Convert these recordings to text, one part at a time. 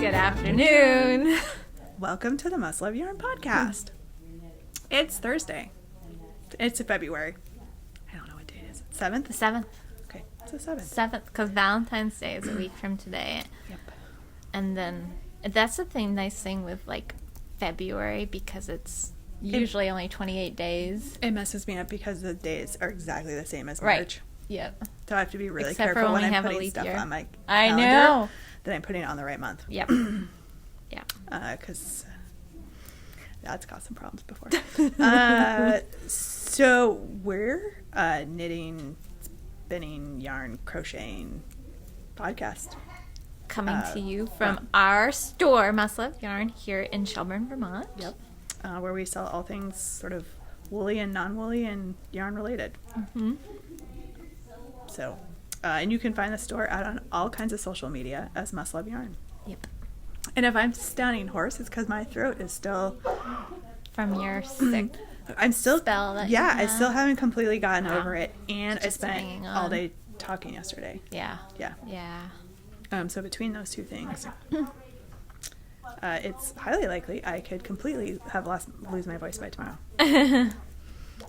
Good afternoon. Welcome to the Must Love Yarn podcast. It's Thursday. It's February. I don't know what day it is. 7th? The 7th. Okay, it's the 7th. 7th, because Valentine's Day is a week from today. Yep. And then, that's the nice thing with, February, because it's usually only 28 days. It messes me up because the days are exactly the same as Right. March. Yep. So I have to be really Except careful for when we I'm have a putting leap stuff year. on my I calendar know. that I'm putting it on the right month. Yep. Yeah. Because that's caused some problems before. So we're knitting, spinning, yarn, crocheting podcast. Coming to you from our store, Must Love Yarn, here in Shelburne, Vermont. Yep. Where we sell all things sort of woolly and non-woolly and yarn related. Mm-hmm. So, and you can find the store out on all kinds of social media as Must Love Yarn. Yep. And if I'm sounding hoarse, it's because my throat is still... From your sick I'm still... spell that Yeah, you I had. still haven't completely gotten over it. And I Just spent hanging all on. day talking yesterday. Yeah. Yeah. Yeah. So between those two things, it's highly likely I could completely lose my voice by tomorrow.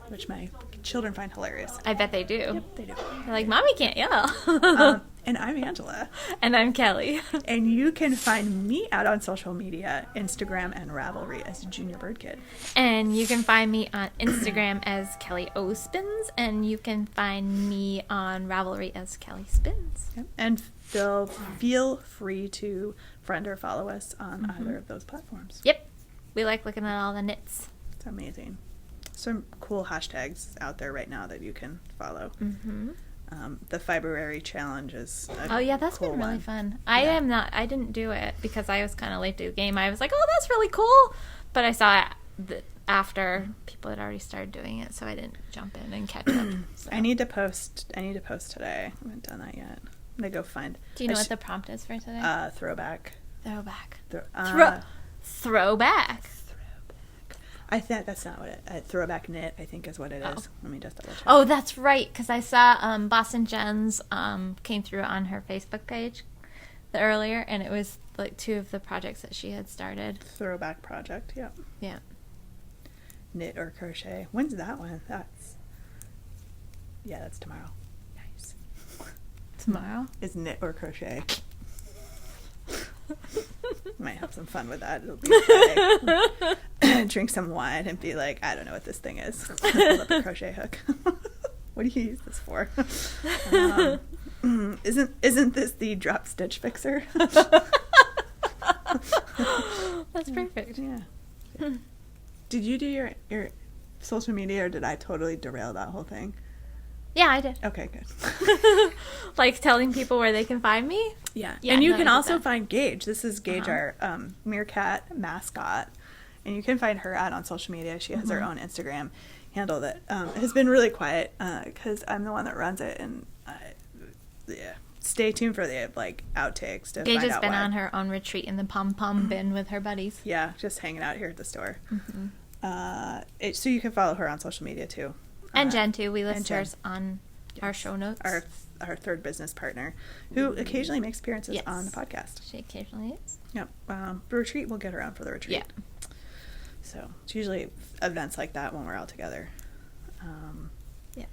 Which my children find hilarious. I bet they do. Yep, they do. They're like, Mommy can't yell. And I'm Angela. And I'm Kelly. And you can find me out on social media, Instagram and Ravelry as Junior Bird Kid. And you can find me on Instagram as Kelly O Spins, and you can find me on Ravelry as Kelly Spins. Yep. And feel free to friend or follow us on either of those platforms. Yep. We like looking at all the knits. It's amazing. Some cool hashtags out there right now that you can follow. Mm-hmm. The February challenge is Oh yeah, that's cool been really one. fun. I didn't do it because I was kind of late to the game. I was like, oh, that's really cool. But I saw it after people had already started doing it, so I didn't jump in and catch up. So. I need to post today. I haven't done that yet. I'm going to go find... Do you know what the prompt is for today? Throwback. Throwback. Throwback. I think that's not what it... throwback knit, I think, is what it is. Let me just double check. Oh, that's right, because I saw Boston Jen's came through on her Facebook page earlier, and it was like two of the projects that she had started. Throwback project, yep. Yeah. Knit or crochet. When's that one? That's tomorrow. Nice. Tomorrow? Is knit or crochet. Might have some fun with that. It'll be Friday. Drink some wine and be like, I don't know what this thing is. Hold up a crochet hook. What do you use this for? Isn't this the drop stitch fixer? That's perfect. Yeah. Did you do your social media, or did I totally derail that whole thing? Yeah, I did. Okay, good. Like telling people where they can find me? Yeah. Yeah, And you no, can I did also that. find Gage. This is Gage, our meerkat mascot. And you can find her out on social media. She has her own Instagram handle that has been really quiet because I'm the one that runs it. And stay tuned for the outtakes to Gage find has out been why. on her own retreat in the pom-pom bin with her buddies. Yeah, just hanging out here at the store. So you can follow her on social media too. And Jen, too. We list Jen. hers on our show notes. Our third business partner, who occasionally makes appearances Yes. on the podcast. She occasionally is. Yep. The retreat, we'll get her on for the retreat. Yeah. So it's usually events like that when we're all together. Yeah.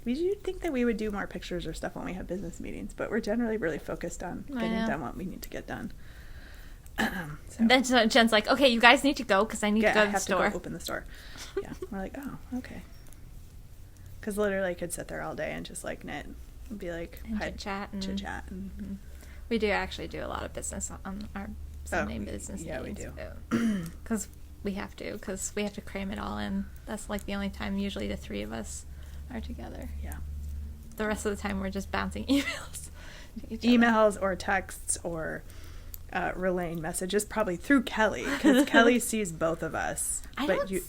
You'd think that we would do more pictures or stuff when we have business meetings, but we're generally really focused on getting done what we need to get done. So. Then Jen's like, okay, you guys need to go because I need to go I to the have store. to go open the store. Yeah. We're like, oh, okay. Because literally I could sit there all day and just knit and be like, And chit-chat. Chit-chat. We do actually do a lot of business on our Sunday business yeah, we meetings. do. Because we have to cram it all in. That's the only time usually the three of us are together. Yeah. The rest of the time we're just bouncing emails to each other. Emails or texts or relaying messages, probably through Kelly, because Kelly sees both of us. I don't see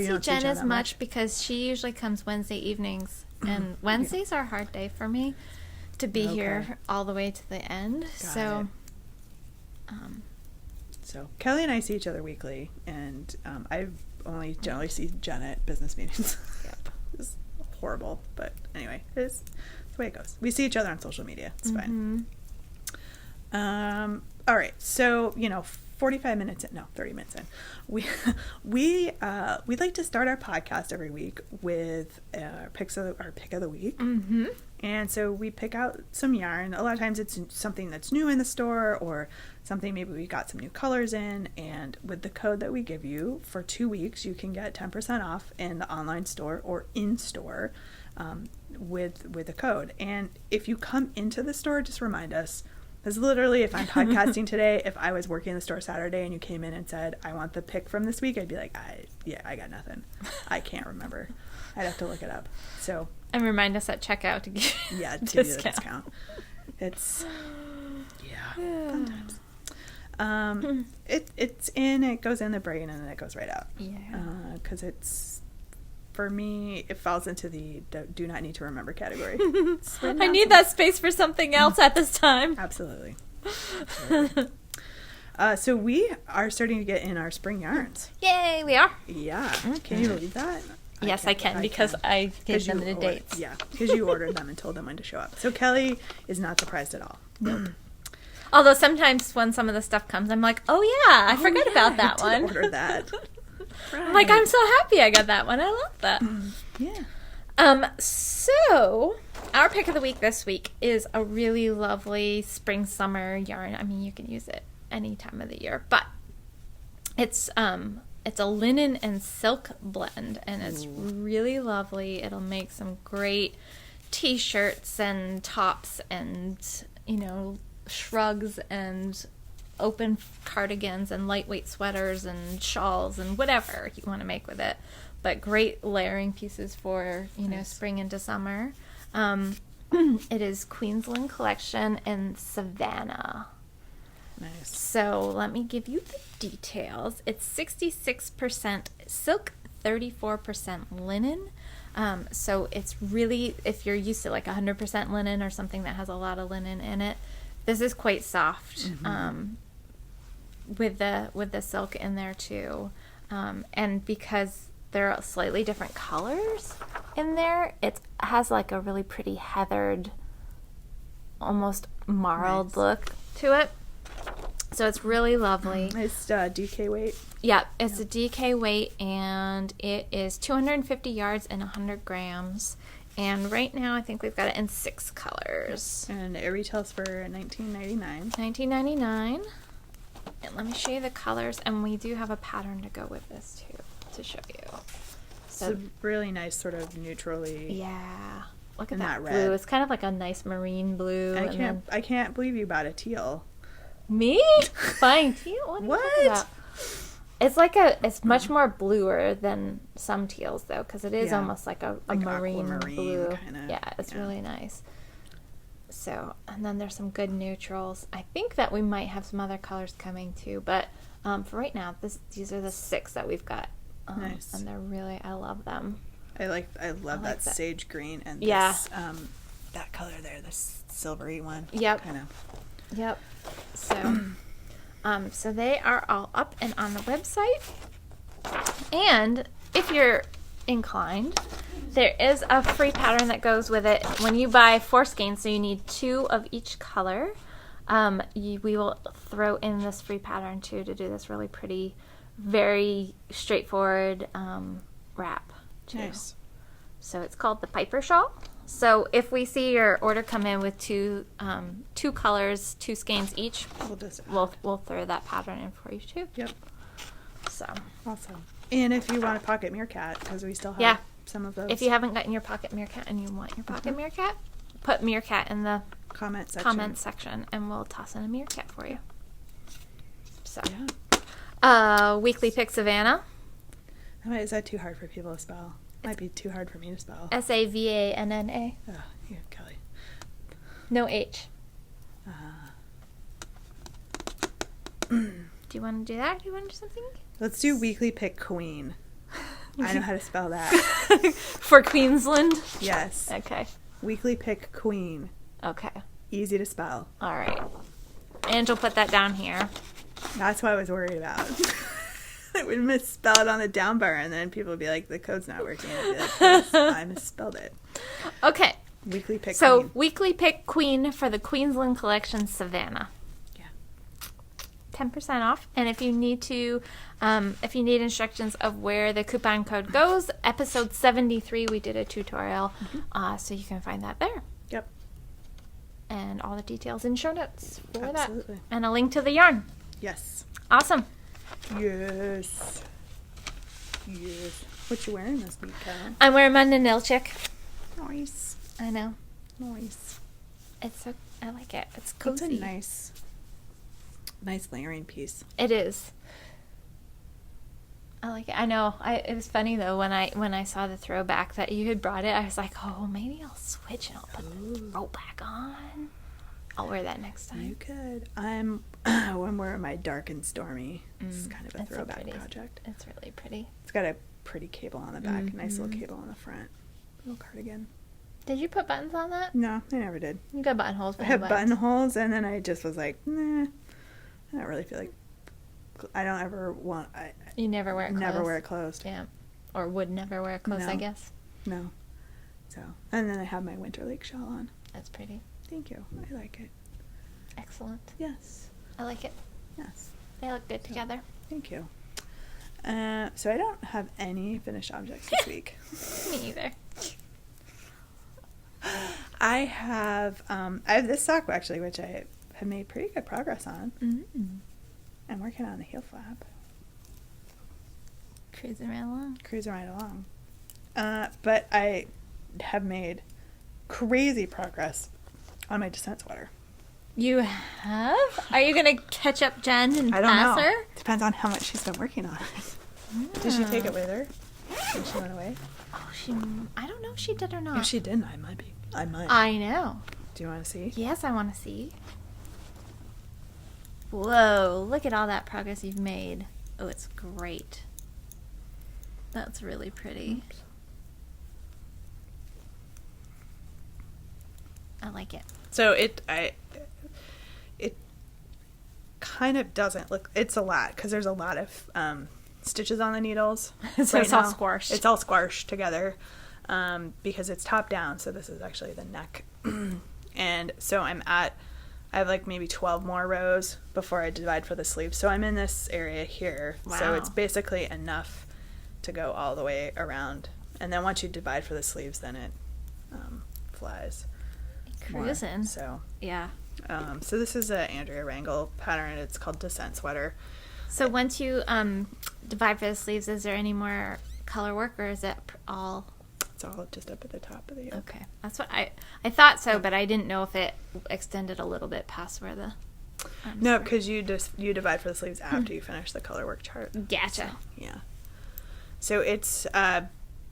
Jen Jen as that much because she usually comes Wednesday evenings, and Wednesdays are a hard day for me to be here all the way to the end. Got it. So Kelly and I see each other weekly, and I only generally see Jen at business meetings. Yep. It's horrible, but anyway, it's the way it goes. We see each other on social media. It's fine. All right. So, 45 minutes in, no, 30 minutes in, we'd like to start our podcast every week with our pick of the week. Mm-hmm. And so we pick out some yarn. A lot of times it's something that's new in the store or something maybe we got some new colors in. And with the code that we give you for 2 weeks, you can get 10% off in the online store or in store with the code. And if you come into the store, just remind us. Because literally, if I'm podcasting today, if I was working in the store Saturday and you came in and said, I want the pick from this week, I'd be like, I got nothing. I can't remember. I'd have to look it up. So, and remind us at checkout to give you the discount. It's, fun times. It goes in the brain and then it goes right out. Yeah. Because for me, it falls into the do not need to remember category. I need that space for something else at this time. Absolutely. So we are starting to get in our spring yarns. Yay, we are. Yeah. Can you believe that? Yes, I can because I gave them the dates. Yeah, because you ordered them and told them when to show up. So Kelly is not surprised at all. Nope. Although sometimes when some of the stuff comes, I'm like, oh yeah, I forgot about that I did one. Order that. Right. I'm like, I'm so happy I got that one. I love that. Yeah. So our pick of the week this week is a really lovely spring summer yarn. I mean, you can use it any time of the year, but it's a linen and silk blend, and it's really lovely. It'll make some great t-shirts and tops and, shrugs and open cardigans and lightweight sweaters and shawls and whatever you want to make with it. But great layering pieces for, spring into summer. It is Queensland Collection in Savannah. Nice. So let me give you the details. It's 66% silk, 34% linen. So it's really, if you're used to like 100% linen or something that has a lot of linen in it, this is quite soft. Mm-hmm. With the silk in there too, and because there are slightly different colors in there, it has like a really pretty heathered, almost marled look to it. So it's really lovely. It's DK weight. Yeah, it's a DK weight, and it is 250 yards and 100 grams. And right now, I think we've got it in 6 colors. And it retails for $19.99. $19.99. And let me show you the colors, and we do have a pattern to go with this too to show you. So it's a really nice sort of neutrally. Yeah, look at that blue. red. It's kind of like a nice marine blue. And I can't believe you bought a teal. Me buying teal? What? It's much more bluer than some teals though, because it is almost like a marine blue. Kinda. Yeah, it's really nice. So, and then there's some good neutrals. I think that we might have some other colors coming too, but for right now, these are the 6 that we've got. Nice. And they're really, I love them. I love that sage green and this, that color there, this silvery one. Yep. Kind of. Yep. So, so they are all up and on the website. And if you're inclined, there is a free pattern that goes with it. When you buy 4 skeins, so you need 2 of each color, we will throw in this free pattern too to do this really pretty, very straightforward wrap too. Nice. So it's called the Piper Shawl. So if we see your order come in with 2 colors, 2 skeins each, we'll throw that pattern in for you too. Yep. So awesome. And if you want a pocket meerkat, because we still have some of those. If you haven't gotten your pocket meerkat and you want your pocket meerkat, put meerkat in the comment section, and we'll toss in a meerkat for you. So, Weekly Pick Savannah. Is that too hard for people to spell? Might be too hard for me to spell. Savanna. Oh, yeah, Kelly. No H. Do you want to do that? Do you want to do something? Let's do Weekly Pick Queen. I know how to spell that. For Queensland? Yes. Okay. Weekly Pick Queen. Okay. Easy to spell. All right. And you'll put that down here. That's what I was worried about. I would misspell it on the down bar, and then people would be like, the code's not working. I'd be like, yes, I misspelled it. Okay. Weekly Pick Queen. So, Weekly Pick Queen for the Queensland Collection Savannah. Yeah. 10% off. And if you need instructions of where the coupon code goes, episode 73, we did a tutorial, so you can find that there. Yep. And all the details in show notes for Absolutely. that. And a link to the yarn. Yes. Awesome. Yes. What you wearing this week, Karen? I'm wearing my Nanil chick. Nice. I know. Nice. I like it. It's cozy. It's a nice layering piece. It is. I like it. I know. It was funny though when I saw the throwback that you had brought it. I was like, oh, maybe I'll switch and I'll put the throwback on. I'll wear that next time. You could. I'm wearing my dark and stormy. It's kind of a throwback project. It's really pretty. It's got a pretty cable on the back, nice little cable on the front, little cardigan. Did you put buttons on that? No, I never did. You got buttonholes. I have buttonholes, and then I just was like, nah. I don't really feel like. I don't ever want. You never wear it closed. Never wear it closed. Yeah, or would never wear it closed. No. I guess. No. So, and then I have my Winter Lake shawl on. That's pretty. Thank you. I like it. Excellent. Yes. I like it. Yes. They look good together. Thank you. So I don't have any finished objects this week. Me either. I have this sock actually, which I have made pretty good progress on. Mm-hmm. I'm working on the heel flap. Cruising right along. But I have made crazy progress on my descent sweater. You have? Are you gonna catch up Jen and I don't pass know. her? Depends on how much she's been working on it. Did she take it with her when she went away? Oh, I don't know if she did or not. If she didn't, I might. I know. Do you want to see? Yes, I want to see. Whoa, look at all that progress you've made. Oh, it's great. That's really pretty. Oops. I like it. So it kind of doesn't look. It's a lot because there's a lot of stitches on the needles. So it's all squashed. It's all squashed together because it's top down. So this is actually the neck, and so I have like maybe 12 more rows before I divide for the sleeves. So I'm in this area here. Wow. So it's basically enough to go all the way around. And then once you divide for the sleeves, then it flies. Cruising. So yeah. So this is a Andrea Rangel pattern. It's called Descent Sweater. So once you divide for the sleeves, is there any more color work, or is it all? It's all just up at the top of the yoke. Okay, that's what I thought so, but I didn't know if it extended a little bit past where the. No, because you divide for the sleeves after you finish the color work chart. Gotcha. So, yeah. So it's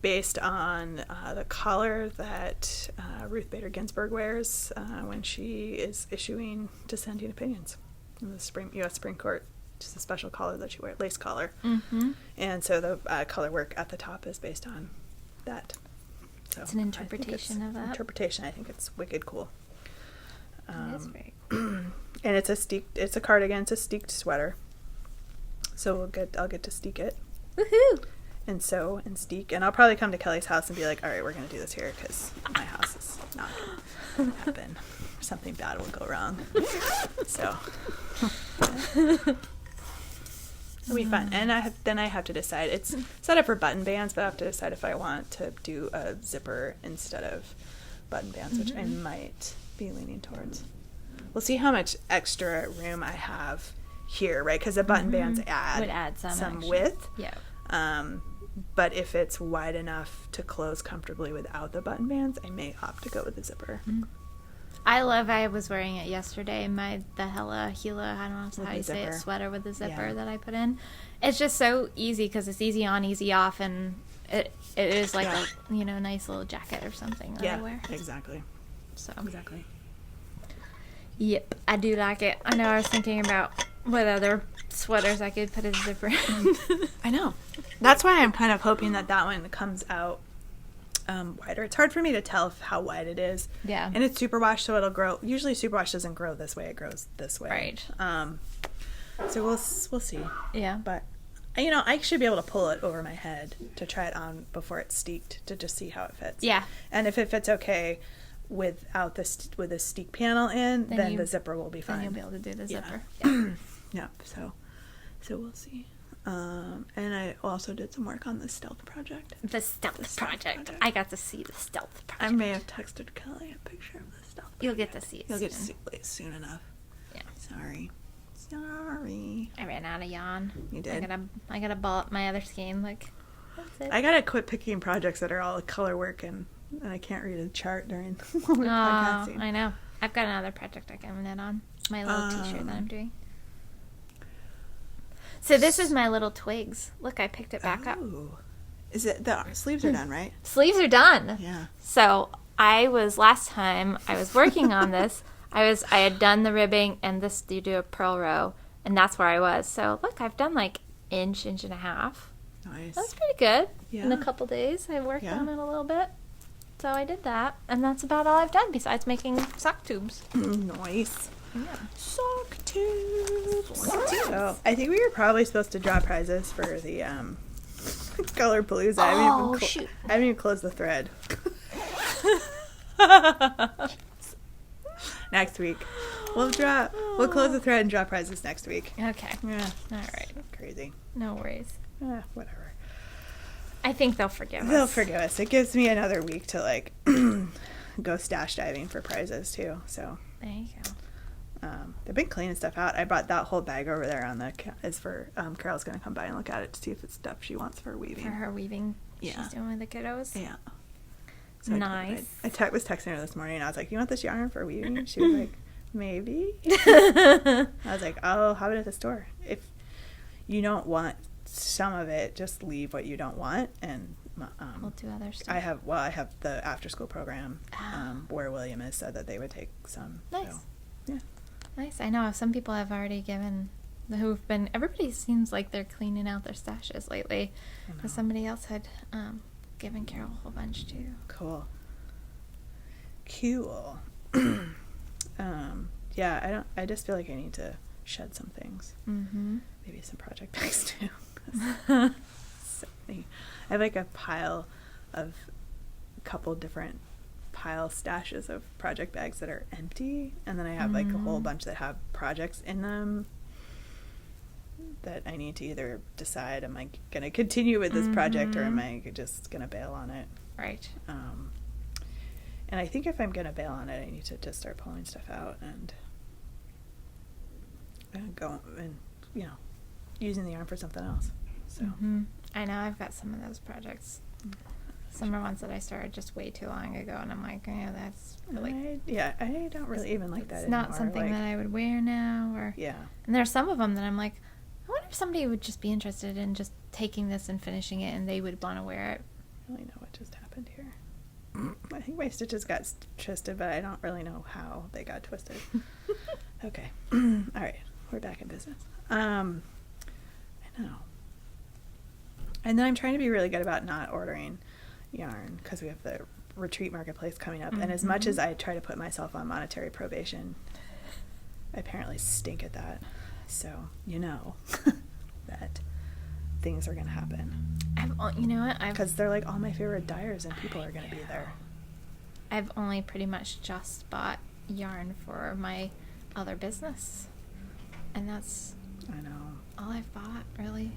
based on the collar that Ruth Bader Ginsburg wears when she is issuing dissenting opinions in the U.S. Supreme Court. Just a special collar that she wears, lace collar. Mm-hmm. And so the color work at the top is based on that. So it's an interpretation of that. Interpretation. I think it's wicked cool. It is very cool. And it's a cardigan. It's a steeked sweater. So I'll get to steek it. Woohoo! And sew and steek, and I'll probably come to Kelly's house and be like, all right, we're going to do this here because my house is not going to happen. Something bad will go wrong. So it'll be fun. And I have to decide. It's set up for button bands, but I have to decide if I want to do a zipper instead of button bands, which I might be leaning towards. We'll see how much extra room I have here, right? Because the button bands would add some width. Yeah. But if it's wide enough to close comfortably without the button bands, I may opt to go with the zipper. I was wearing it yesterday, the Gila, I don't know how you say it, sweater with the zipper that I put in. It's just so easy because it's easy on, easy off, and it is like a nice little jacket or something that I wear. Exactly. So Exactly. Yep, I do like it. I know I was thinking about what other sweaters I could put a zipper in. I know. That's why I'm kind of hoping that one comes out wider. It's hard for me to tell how wide it is. Yeah. And it's superwash, so it'll grow. Usually superwash doesn't grow this way. It grows this way. Right. So we'll see. Yeah. But, I should be able to pull it over my head to try it on before it's steeked to just see how it fits. Yeah. And if it fits okay with the steek panel in, then the zipper will be fine. Then you'll be able to do the zipper. Yeah. Yep. So we'll see. And I also did some work on the stealth project. The stealth project. I got to see the stealth project. I may have texted Kelly a picture of the stealth project. You'll get to see it. You'll get to see it soon enough. Yeah. Sorry. I ran out of yarn. You did? I gotta ball up my other skein. Like, that's it. I gotta quit picking projects that are all color work and I can't read a chart during the Oh, podcasting. I know. I've got another project I can knit on. My little t-shirt that I'm doing. So this is my little twigs. Look, I picked it back up. Is it the sleeves are done, right? Sleeves are done. Yeah. So last time I was working on this, I had done the ribbing and this you do a purl row, and that's where I was. So look, I've done like inch and a half. Nice. That's pretty good. Yeah. In a couple days, I worked on it a little bit. So I did that, and that's about all I've done besides making sock tubes. Nice. Yeah. Sock tubes. So I think we were probably supposed to draw prizes for the Color Palooza. Shoot. I haven't even closed the thread. Next week. We'll close the thread and draw prizes next week. Okay. Yeah. All right. Crazy. No worries. Whatever. I think they'll forgive us. They'll forgive us. It gives me another week to like go stash diving for prizes too. So There you go. they've been cleaning stuff out. I bought that whole bag over there is for Carol's gonna come by and look at it to see if it's stuff she wants for weaving. For her weaving. Yeah. She's doing with the kiddos. Yeah. So Nice. I was texting her this morning and I was like, "You want this yarn for weaving?" And she was like, "Maybe." I was like, "I'll have it at the store. If you don't want some of it, just leave what you don't want." And We'll do other stuff. I have the after school program where William has said that they would take some. Nice. So, yeah. Nice. I know some people have already given. Everybody seems like they're cleaning out their stashes lately. Because somebody else had given Carol a whole bunch too. Cool. Yeah, I just feel like I need to shed some things. Mm-hmm. Maybe some project bags too. So many. I have like a couple different pile stashes of project bags that are empty, and then I have like a whole bunch that have projects in them that I need to either decide, am I going to continue with this project or am I just going to bail on it? Right. And I think if I'm going to bail on it, I need to just start pulling stuff out and go and, using the yarn for something else. So I know I've got some of those projects. Some are ones that I started just way too long ago, and I'm like, that's really... I don't really even like that It's anymore. not something that I would wear now, or... Yeah. And there are some of them that I'm like, I wonder if somebody would just be interested in just taking this and finishing it, and they would want to wear it. I don't really know what just happened here. I think my stitches got twisted, but I don't really know how they got twisted. Okay. All right. We're back in business. I know. And then I'm trying to be really good about not ordering yarn because we have the retreat marketplace coming up. And as much as I try to put myself on monetary probation, I apparently stink at that. So, that things are going to happen. You know what? Because they're like all my favorite dyers and people are going to be there. I've only pretty much just bought yarn for my other business. And that's I know. all I've bought, really.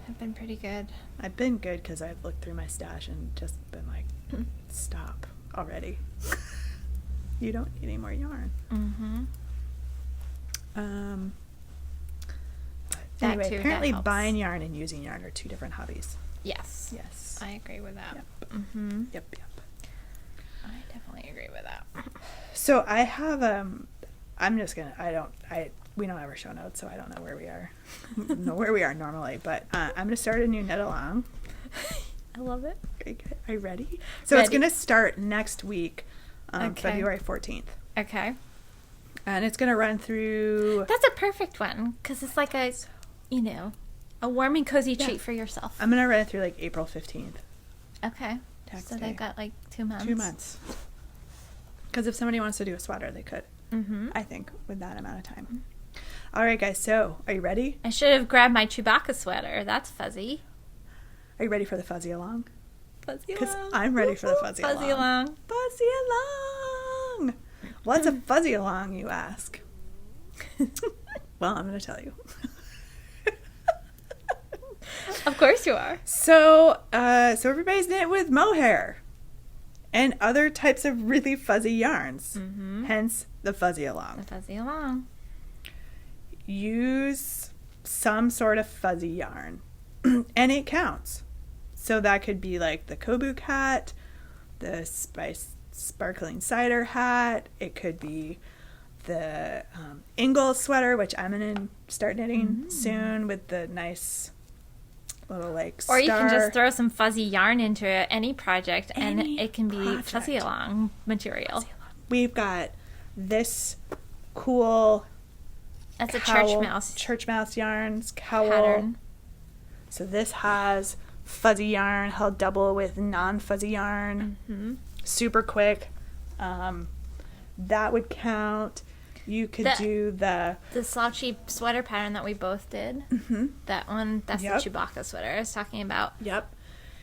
I've been pretty good. I've been good because I've looked through my stash and just been like, stop already. You don't need any more yarn. But anyway, apparently buying yarn and using yarn are two different hobbies. Yes. Yes. I agree with that. Yep. Yep. I definitely agree with that. So I have, we don't have our show notes, so I don't know where we are normally, but I'm going to start a new knit along. I love it. Are you ready? So it's going to start next week, February 14th. Okay. And it's going to run through... That's a perfect one, because it's like a warm and cozy treat for yourself. I'm going to run it through like April 15th. Okay. Tax so day. they've got like 2 months. 2 months. Because if somebody wants to do a sweater, they could. I think, with that amount of time. All right, guys. So, are you ready? I should have grabbed my Chewbacca sweater. That's fuzzy. Are you ready for the fuzzy along? Fuzzy along. Because I'm ready for the fuzzy along. Fuzzy along. Fuzzy along. What's a fuzzy along, you ask? Well, I'm going to tell you. Of course you are. So everybody's knit with mohair and other types of really fuzzy yarns. Mm-hmm. Hence the fuzzy along. The fuzzy along. Use some sort of fuzzy yarn, and it counts. So that could be like the Kobu hat, the sparkling cider hat. It could be the Ingle sweater, which I'm gonna start knitting soon, with the nice little like star. Or you can just throw some fuzzy yarn into any project, and it can be fuzzy along material. We've got this cool. That's a church mouse yarns cowl pattern. So this has fuzzy yarn held double with non-fuzzy yarn. Mm-hmm. Super quick. That would count. You could do the slouchy sweater pattern that we both did. Mm-hmm. That one, that's the Chewbacca sweater I was talking about. Yep.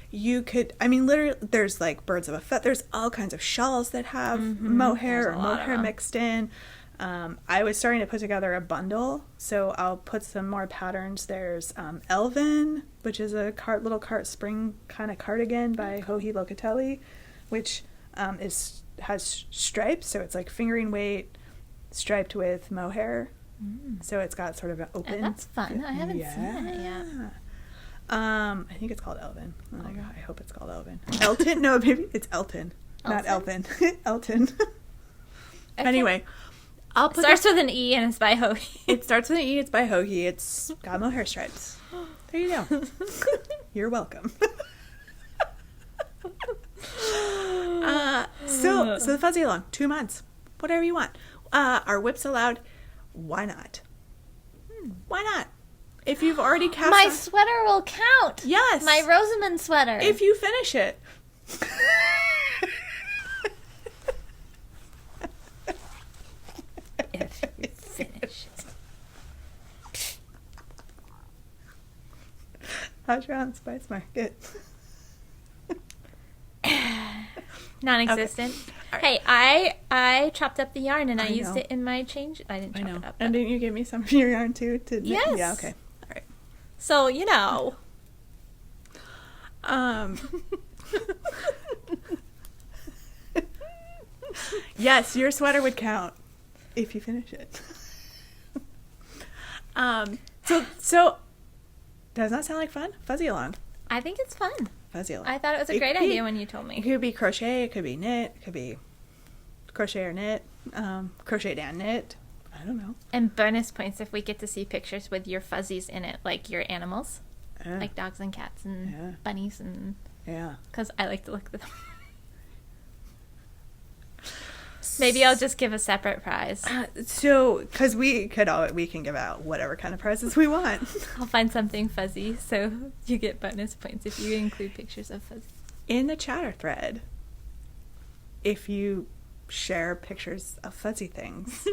You could, I mean, literally, there's like birds of a feather. There's all kinds of shawls that have mohair or mohair mixed in. I was starting to put together a bundle, so I'll put some more patterns. There's Elvin, which is a little cart spring kind of cardigan by Joji Locatelli, which has stripes, so it's like fingering weight, striped with mohair. So it's got sort of an open. That's fun. I haven't seen it yet. I think it's called Elvin. Oh my god, I hope it's called Elvin. Elton? No, maybe it's Elton. Not Elvin. Elton. Okay. Anyway. It starts with an E and it's by Joji. It starts with an E, it's by Joji. It's got mohair stripes. There you go. You're welcome. So the fuzzy along, 2 months. Whatever you want. Are whips allowed? Why not? Why not? If you've already cast my sweater will count. Yes. My Rosamond sweater. If you finish it. If you finish it. How's your on Spice Market? Non-existent. Okay. Hey, I chopped up the yarn and I used it in my change. I didn't chop it up. And didn't you give me some of your yarn too? Yes. Yeah, okay. All right. So, you know. Yes, your sweater would count if you finish it. So does that sound like fun? Fuzzy along. I think it's fun. Fuzzy along. I thought it was a great idea when you told me. It could be crochet, it could be knit, it could be crochet or knit, crochet and knit. I don't know. And bonus points if we get to see pictures with your fuzzies in it, like your animals. Like dogs and cats and bunnies and... Yeah. Because I like to look at them. Maybe I'll just give a separate prize. Because we can give out whatever kind of prizes we want. I'll find something fuzzy, so you get bonus points if you include pictures of fuzzy. In the chatter thread, if you share pictures of fuzzy things,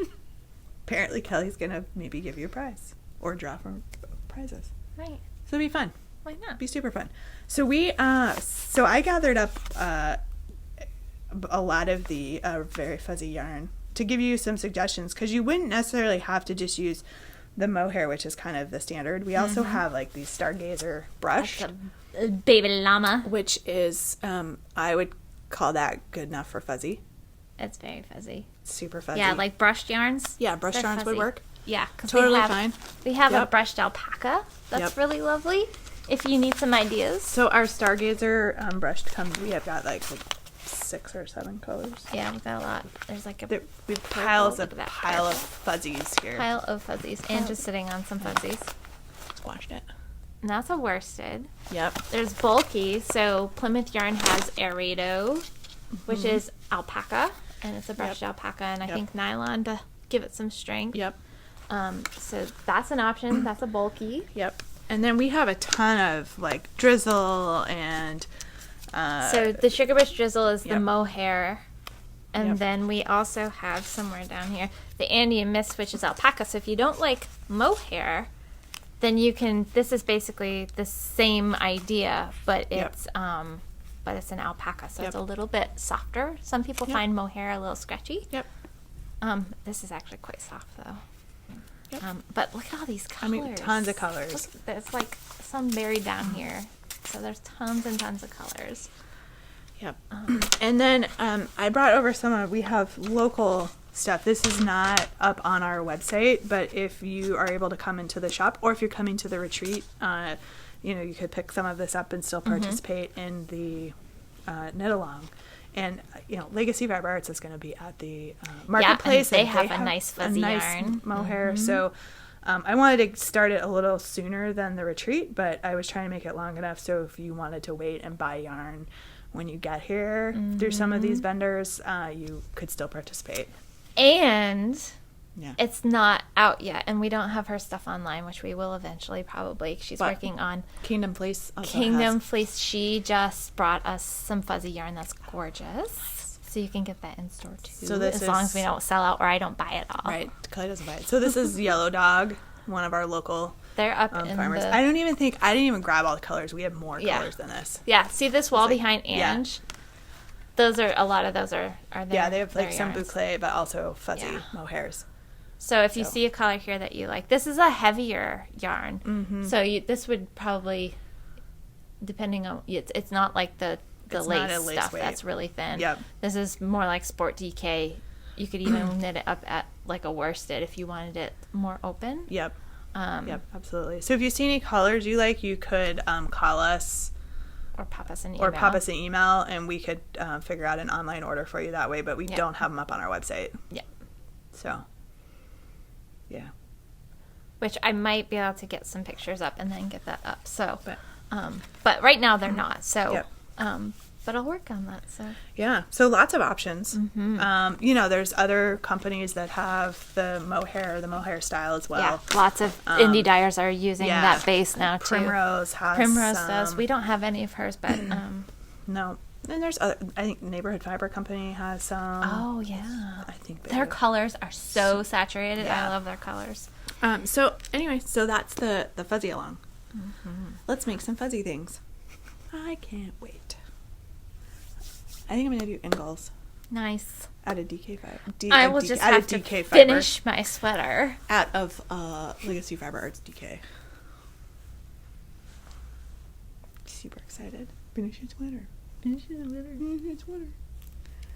apparently Kelly's gonna maybe give you a prize or draw from prizes. Right. So it'll be fun. Why not? Be super fun. So I gathered up a lot of the very fuzzy yarn to give you some suggestions, because you wouldn't necessarily have to just use the mohair, which is kind of the standard. We also have like these Stargazer brush, a baby llama, which is I would call that good enough for fuzzy. It's very fuzzy. Super fuzzy. Yeah, like brushed yarns. Yeah, brushed yarns would work. Yeah, totally fine. We have a brushed alpaca. That's really lovely. If you need some ideas. So our Stargazer brushed comes. We have got like 6 or 7 colors. Yeah, we've got a lot. There's like we have pile of fuzzies here. Pile of fuzzies. And just sitting on some fuzzies. Squashed it. And that's a worsted. Yep. There's bulky. So Plymouth Yarn has Aredo, which is alpaca, and it's a brushed alpaca, and I think nylon to give it some strength. Yep. So that's an option. That's a bulky. Yep. And then we have a ton of like drizzle and. So the Sugar Bush Drizzle is the mohair. And then we also have somewhere down here the Andean Mist, which is alpaca. So if you don't like mohair, then you can. This is basically the same idea, but it's an alpaca, so it's a little bit softer. Some people find mohair a little scratchy. Yep. This is actually quite soft though. But look at all these colors. I mean, tons of colors. Look, there's like some buried down here. So there's tons and tons of colors. Yep. And then I brought over we have local stuff. This is not up on our website, but if you are able to come into the shop, or if you're coming to the retreat, you could pick some of this up and still participate in the knit along. And Legacy Fiber Arts is going to be at the marketplace. Yeah, and they have a nice fuzzy yarn, mohair. So I wanted to start it a little sooner than the retreat, but I was trying to make it long enough so if you wanted to wait and buy yarn when you get here through some of these vendors, you could still participate. And it's not out yet, and we don't have her stuff online, which we will eventually probably. She's working on Kingdom Fleece. Fleece. She just brought us some fuzzy yarn that's gorgeous. So you can get that in store too. So as long as we don't sell out or I don't buy it all. Right, Kelly doesn't buy it. So this is Yellow Dog, one of our local They're up in farmers. I didn't even grab all the colors. We have more colors than this. Yeah, see this wall behind Ange? Those are, a lot of those are there. Yeah, they have like some boucle, but also fuzzy mohairs. So if you see a color here that you like, this is a heavier yarn. Mm-hmm. So this would probably, depending on, it's not like the lace stuff that's really thin. Yep. This is more like sport DK. You could even knit it up at like a worsted if you wanted it more open. Yep. Yep, absolutely. So if you see any colors you like, you could call us. Or pop us an email. And we could figure out an online order for you that way, but we don't have them up on our website. Yeah. So, yeah. Which I might be able to get some pictures up and then get that up. So, but right now they're not. So, but I'll work on that. So yeah, so lots of options. Mm-hmm. There's other companies that have the mohair style as well. Yeah, lots of indie dyers are using that base now too. Primrose does. We don't have any of hers, but no. And there's other. I think Neighborhood Fiber Company has some. Oh yeah, I think their colors are so saturated. Yeah. I love their colors. So anyway, that's the fuzzy along. Mm-hmm. Let's make some fuzzy things. I can't wait. I think I'm gonna do Ingalls. Nice. Out of DK Fiber. I will just have to finish my sweater. Out of Legacy Fiber Arts DK. Super excited. Finish your sweater.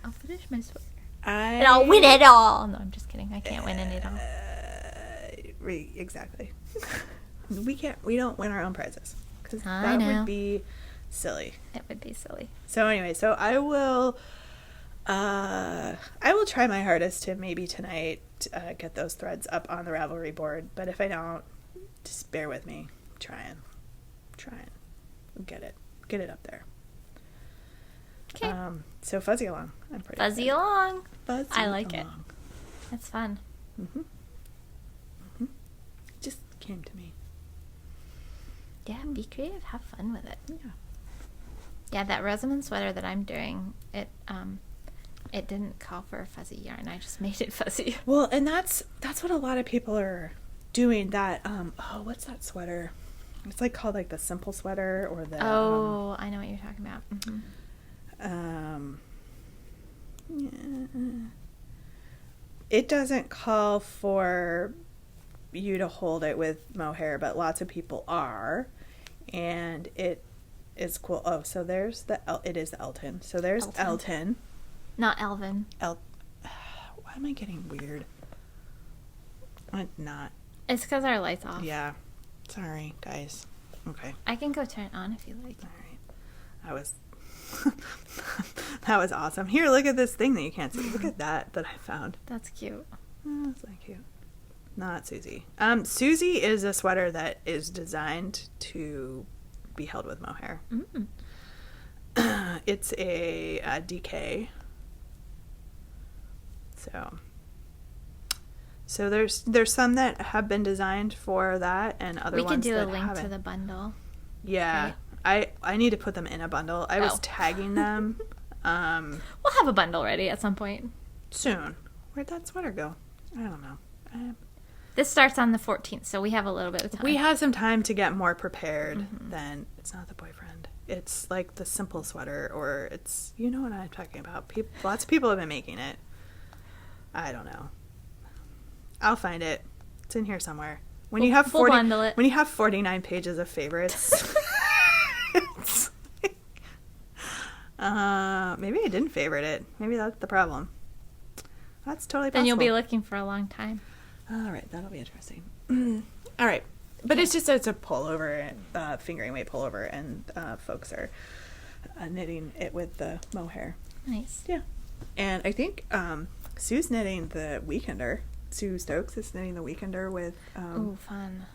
I'll finish my sweater. And I'll win it all. No, I'm just kidding. I can't win it all. Exactly. We don't win our own prizes. Because that would be silly. It would be silly. So anyway, I will try my hardest to maybe tonight get those threads up on the Ravelry board. But if I don't, just bear with me. I'm trying. Get it up there. Okay. So fuzzy along. I'm pretty fuzzy excited. along. Fuzzy I like along. it. It's fun. Mm-hmm. Mm-hmm. It just came to me. Yeah, be creative. Have fun with it. Yeah. Yeah, that Rosamond sweater that I'm doing, it didn't call for a fuzzy yarn. I just made it fuzzy. Well, and that's what a lot of people are doing. That what's that sweater? It's like called like the simple sweater or the. Oh, I know what you're talking about. Mm-hmm. Yeah. It doesn't call for you to hold it with mohair, but lots of people are, and it is cool. Oh, so there's it is the Elton. So there's Elton. Not Elvin. Why am I getting weird? I'm not. It's because our light's off. Yeah. Sorry, guys. Okay. I can go turn it on if you like. All right. That was awesome. Here, look at this thing that you can't see. Look at that I found. That's cute. Oh, that's not cute. Not Susie. Susie is a sweater that is designed to be held with mohair. Mm. It's a DK. So there's some that have been designed for that, and other ones that haven't. We could do a link to the bundle. Yeah. Right? I need to put them in a bundle. I was tagging them. We'll have a bundle ready at some point. Soon. Where'd that sweater go? I don't know. This starts on the 14th, so we have a little bit of time. We have some time to get more prepared than... It's not the boyfriend. It's like the simple sweater, or it's... You know what I'm talking about. Lots of people have been making it. I don't know. I'll find it. It's in here somewhere. When you have we'll bundle it. When you have 49 pages of favorites. It's like, maybe I didn't favorite it. Maybe that's the problem. That's totally possible. Then you'll be looking for a long time. All right, that'll be interesting. All right. But it's a pullover, fingering weight pullover, and folks are knitting it with the mohair. Nice. Yeah. And I think Sue's knitting the Weekender. Sue Stokes is knitting the Weekender with fun.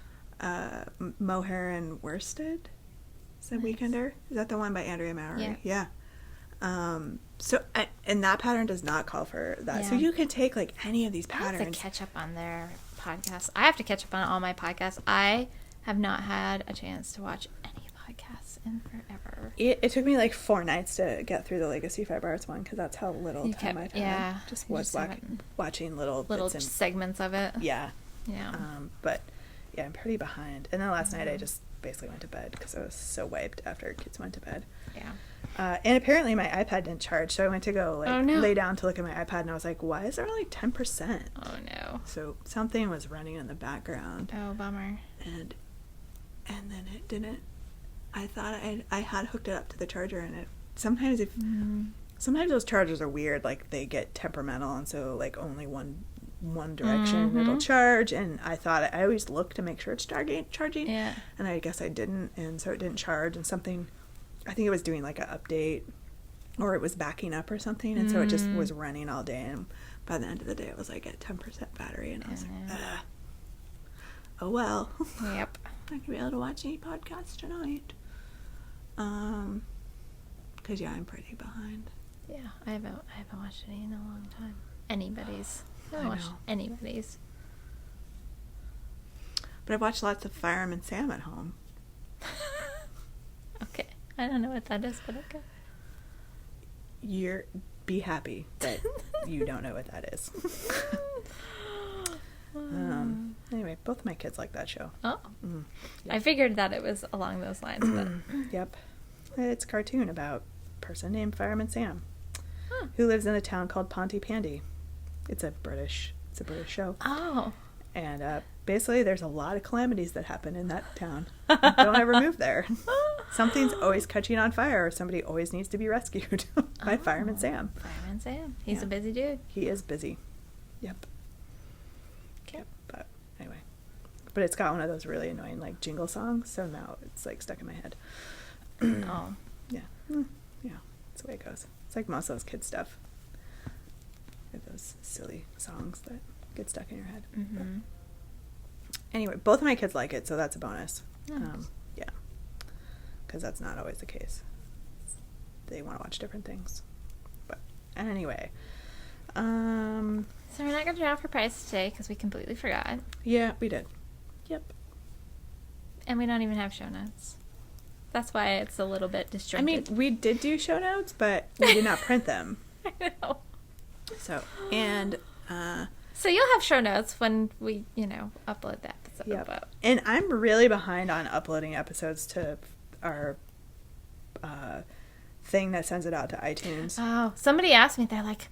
mohair and worsted. Is that Nice. Weekender? Is that the one by Andrea Mowry? Yeah. And that pattern does not call for that. Yeah. So you can take like any of these I have patterns. to catch up on their podcasts. I have to catch up on all my podcasts. I have not had a chance to watch any podcasts in forever. It took me like 4 nights to get through the Legacy Fiber Arts one because that's how little You time kept- I've had. yeah, Just you was just haven't- watching little Little bits and segments of it. yeah. Yeah. But yeah, I'm pretty behind. And then last night I just basically went to bed because I was so wiped after kids went to bed. Yeah. And apparently my iPad didn't charge, so I went to go Oh, no. lay down to look at my iPad, and I was like, "Why is there only 10%?" Oh no. So something was running in the background, Oh bummer. and then it didn't. I thought I had hooked it up to the charger, and it sometimes those chargers are weird, like they get temperamental, and so like only one direction it'll charge. And I thought I always look to make sure it's charging, Yeah. and I guess I didn't, and so it didn't charge, and something. I think it was doing like an update, or it was backing up or something, and so it just was running all day. And by the end of the day, it was like at 10% battery, and I was like, ugh. Oh well. Yep. I'm not gonna be able to watch any podcasts tonight. 'Cause yeah, I'm pretty behind. Yeah. I haven't watched any in a long time. Anybody's. I I haven't watched know. anybody's. But I've watched lots of Fireman Sam at home. Okay. I don't know what that is, but okay. Be happy that you don't know what that is. Anyway, both my kids like that show. Oh. Mm. I figured that it was along those lines, but Yep. It's a cartoon about a person named Fireman Sam Huh. who lives in a town called Pontypandy. It's a British show. oh. And basically there's a lot of calamities that happen in that town. Don't ever move there. Something's always catching on fire, or somebody always needs to be rescued by Fireman Sam. Fireman Sam. He's Yeah. a busy dude. He is busy. Yep. Okay. Yep. But anyway. But it's got one of those really annoying like jingle songs, so now it's like stuck in my head. Oh. Yeah. Yeah. That's the way it goes. It's like most of those kids stuff. With those silly songs that get stuck in your head. Mm-hmm. Anyway, both of my kids like it, so that's a bonus. Nice. Yeah. Because that's not always the case. They want to watch different things. But anyway. So we're not going to draw for prize today because we completely forgot. Yeah, we did. Yep. And we don't even have show notes. That's why it's a little bit I disjointed. mean, we did do show notes, but we did not print them. I know. So, and So you'll have show notes when we, upload that episode. yep. But And I'm really behind on uploading episodes to our thing that sends it out to iTunes. oh, somebody asked me, they're like,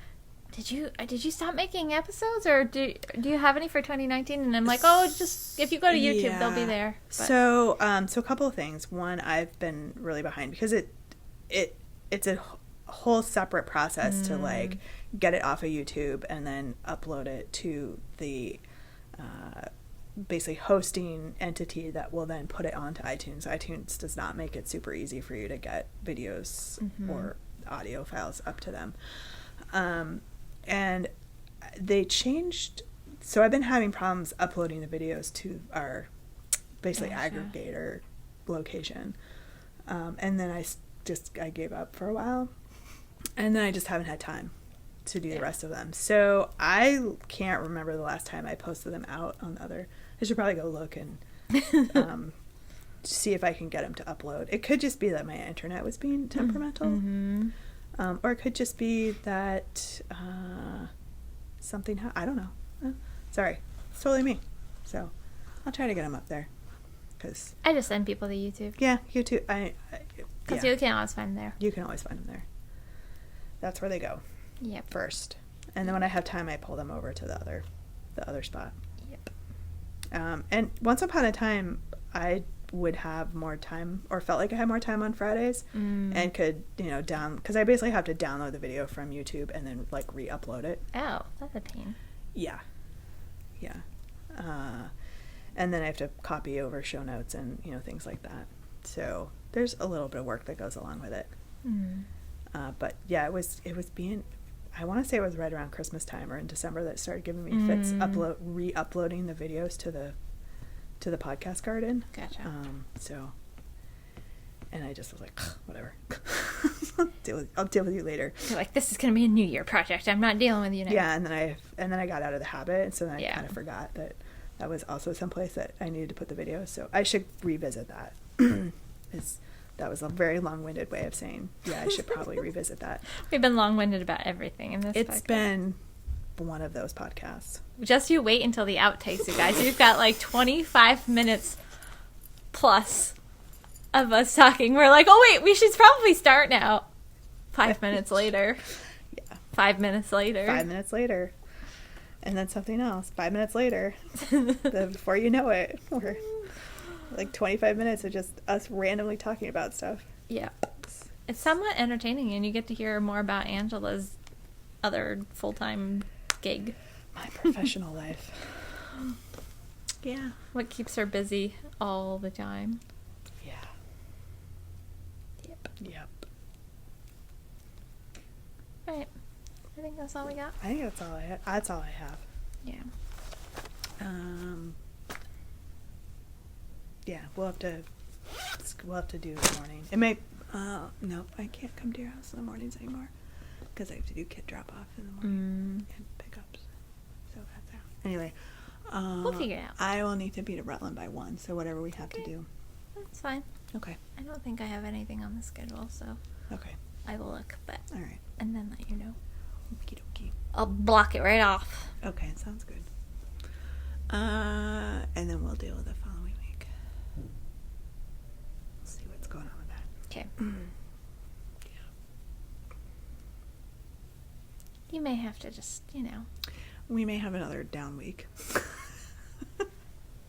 did you stop making episodes, or do you have any for 2019? And I'm like, oh, just if you go to YouTube, they'll be there. But, So a couple of things. One, I've been really behind because it's a whole separate process to like get it off of YouTube and then upload it to the basically hosting entity that will then put it onto iTunes. iTunes does not make it super easy for you to get videos or audio files up to them. And they changed, so I've been having problems uploading the videos to our basically aggregator location. And then I gave up for a while, and then I just haven't had time to do the rest of them. So I can't remember the last time I posted them out on the other. I should probably go look and see if I can get them to upload. It could just be that my internet was being temperamental. Mm-hmm. Or it could just be that something, I don't know. Sorry. It's totally me. So I'll try to get them up there. Cause, I just send people to YouTube. yeah, YouTube. Because you can always find them there. You can always find them there. That's where they go Yep. first. And then when I have time, I pull them over to the other spot. Yep. And once upon a time, I would have more time, or felt like I had more time on Fridays, and could, because I basically have to download the video from YouTube and then, like, re-upload it. Oh, that's a pain. Yeah. And then I have to copy over show notes and, things like that. So there's a little bit of work that goes along with it. But yeah, it was being, I want to say it was right around Christmas time or in December that it started giving me fits re-uploading the videos to the podcast garden. Gotcha. And I just was like, whatever. I'll deal with you later. You're like, this is going to be a New Year project. I'm not dealing with you now. Yeah, and then I got out of the habit, and so then I kind of forgot that was also someplace that I needed to put the videos. So I should revisit that. That was a very long-winded way of saying, yeah, I should probably revisit that. We've been long-winded about everything in this podcast. It's been one of those podcasts. Just you wait until the outtakes, you guys. You've got like 25 minutes plus of us talking. We're like, oh, wait, we should probably start now. 5 minutes later. Yeah. 5 minutes later. 5 minutes later. And then something else. 5 minutes later. Before you know it, we're like 25 minutes of just us randomly talking about stuff. Yeah. It's somewhat entertaining, and you get to hear more about Angela's other full-time gig. My professional life. Yeah. What keeps her busy all the time. Yeah. Yep. Right. I think that's all we got. I think that's all I have. Yeah. Yeah, we'll have to do the morning. It may no, I can't come to your house in the mornings anymore because I have to do kid drop off in the morning and pickups. So that's out. Anyway, we'll figure it out. I will need to be to Rutland by 1, so whatever we have to do. That's fine. Okay. I don't think I have anything on the schedule, so Okay. I will look, but All right. and then let you know. Okie dokie. I'll block it right off. Okay, sounds good. And then we'll deal with it following week. We'll see what's going on with that. Okay. Yeah. You may have to just, We may have another down week.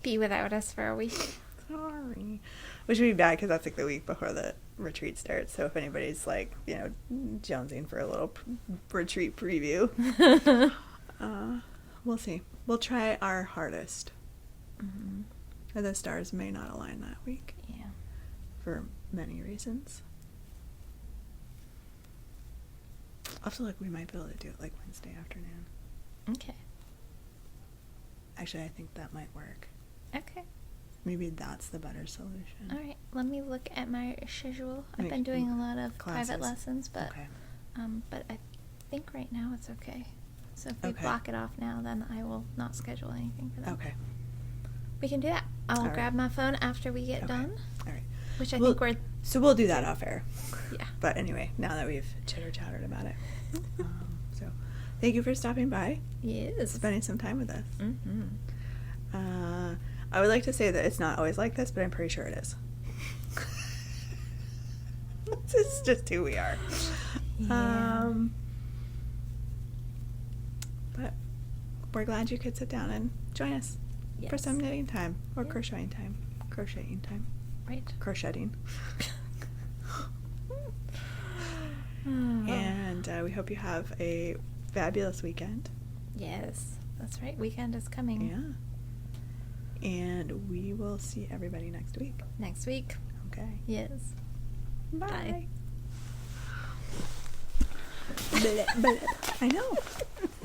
be without us for a week. Sorry. Which would be bad because that's like the week before the retreat starts. So if anybody's like, jonesing for a little retreat preview, we'll see. We'll try our hardest. Mm-hmm. And the stars may not align that week. Yeah. For many reasons. I feel like we might be able to do it like Wednesday afternoon. Okay. Actually, I think that might work. Okay. Maybe that's the better solution. All right. Let me look at my schedule. I've been doing a lot of private lessons, but Okay. but I think right now it's okay. So if we Okay. block it off now, then I will not schedule anything for that. Okay. We can do that. I'll All right. grab my phone after we get Okay. done, All right. which I think we're... So we'll do that off air. Yeah. But anyway, now that we've chitter-chattered about it. So thank you for stopping by. Yes. Spending some time with us. Mm-hmm. I would like to say that it's not always like this, but I'm pretty sure it is. This is just who we are. Yeah. But we're glad you could sit down and join us for Yes. some knitting time or Yeah. crocheting time. Right. Crocheting. And we hope you have a fabulous weekend. Yes. That's right. Weekend is coming. Yeah. And we will see everybody next week. Next week. Okay. Yes. Bye. Bleh, bleh. I know.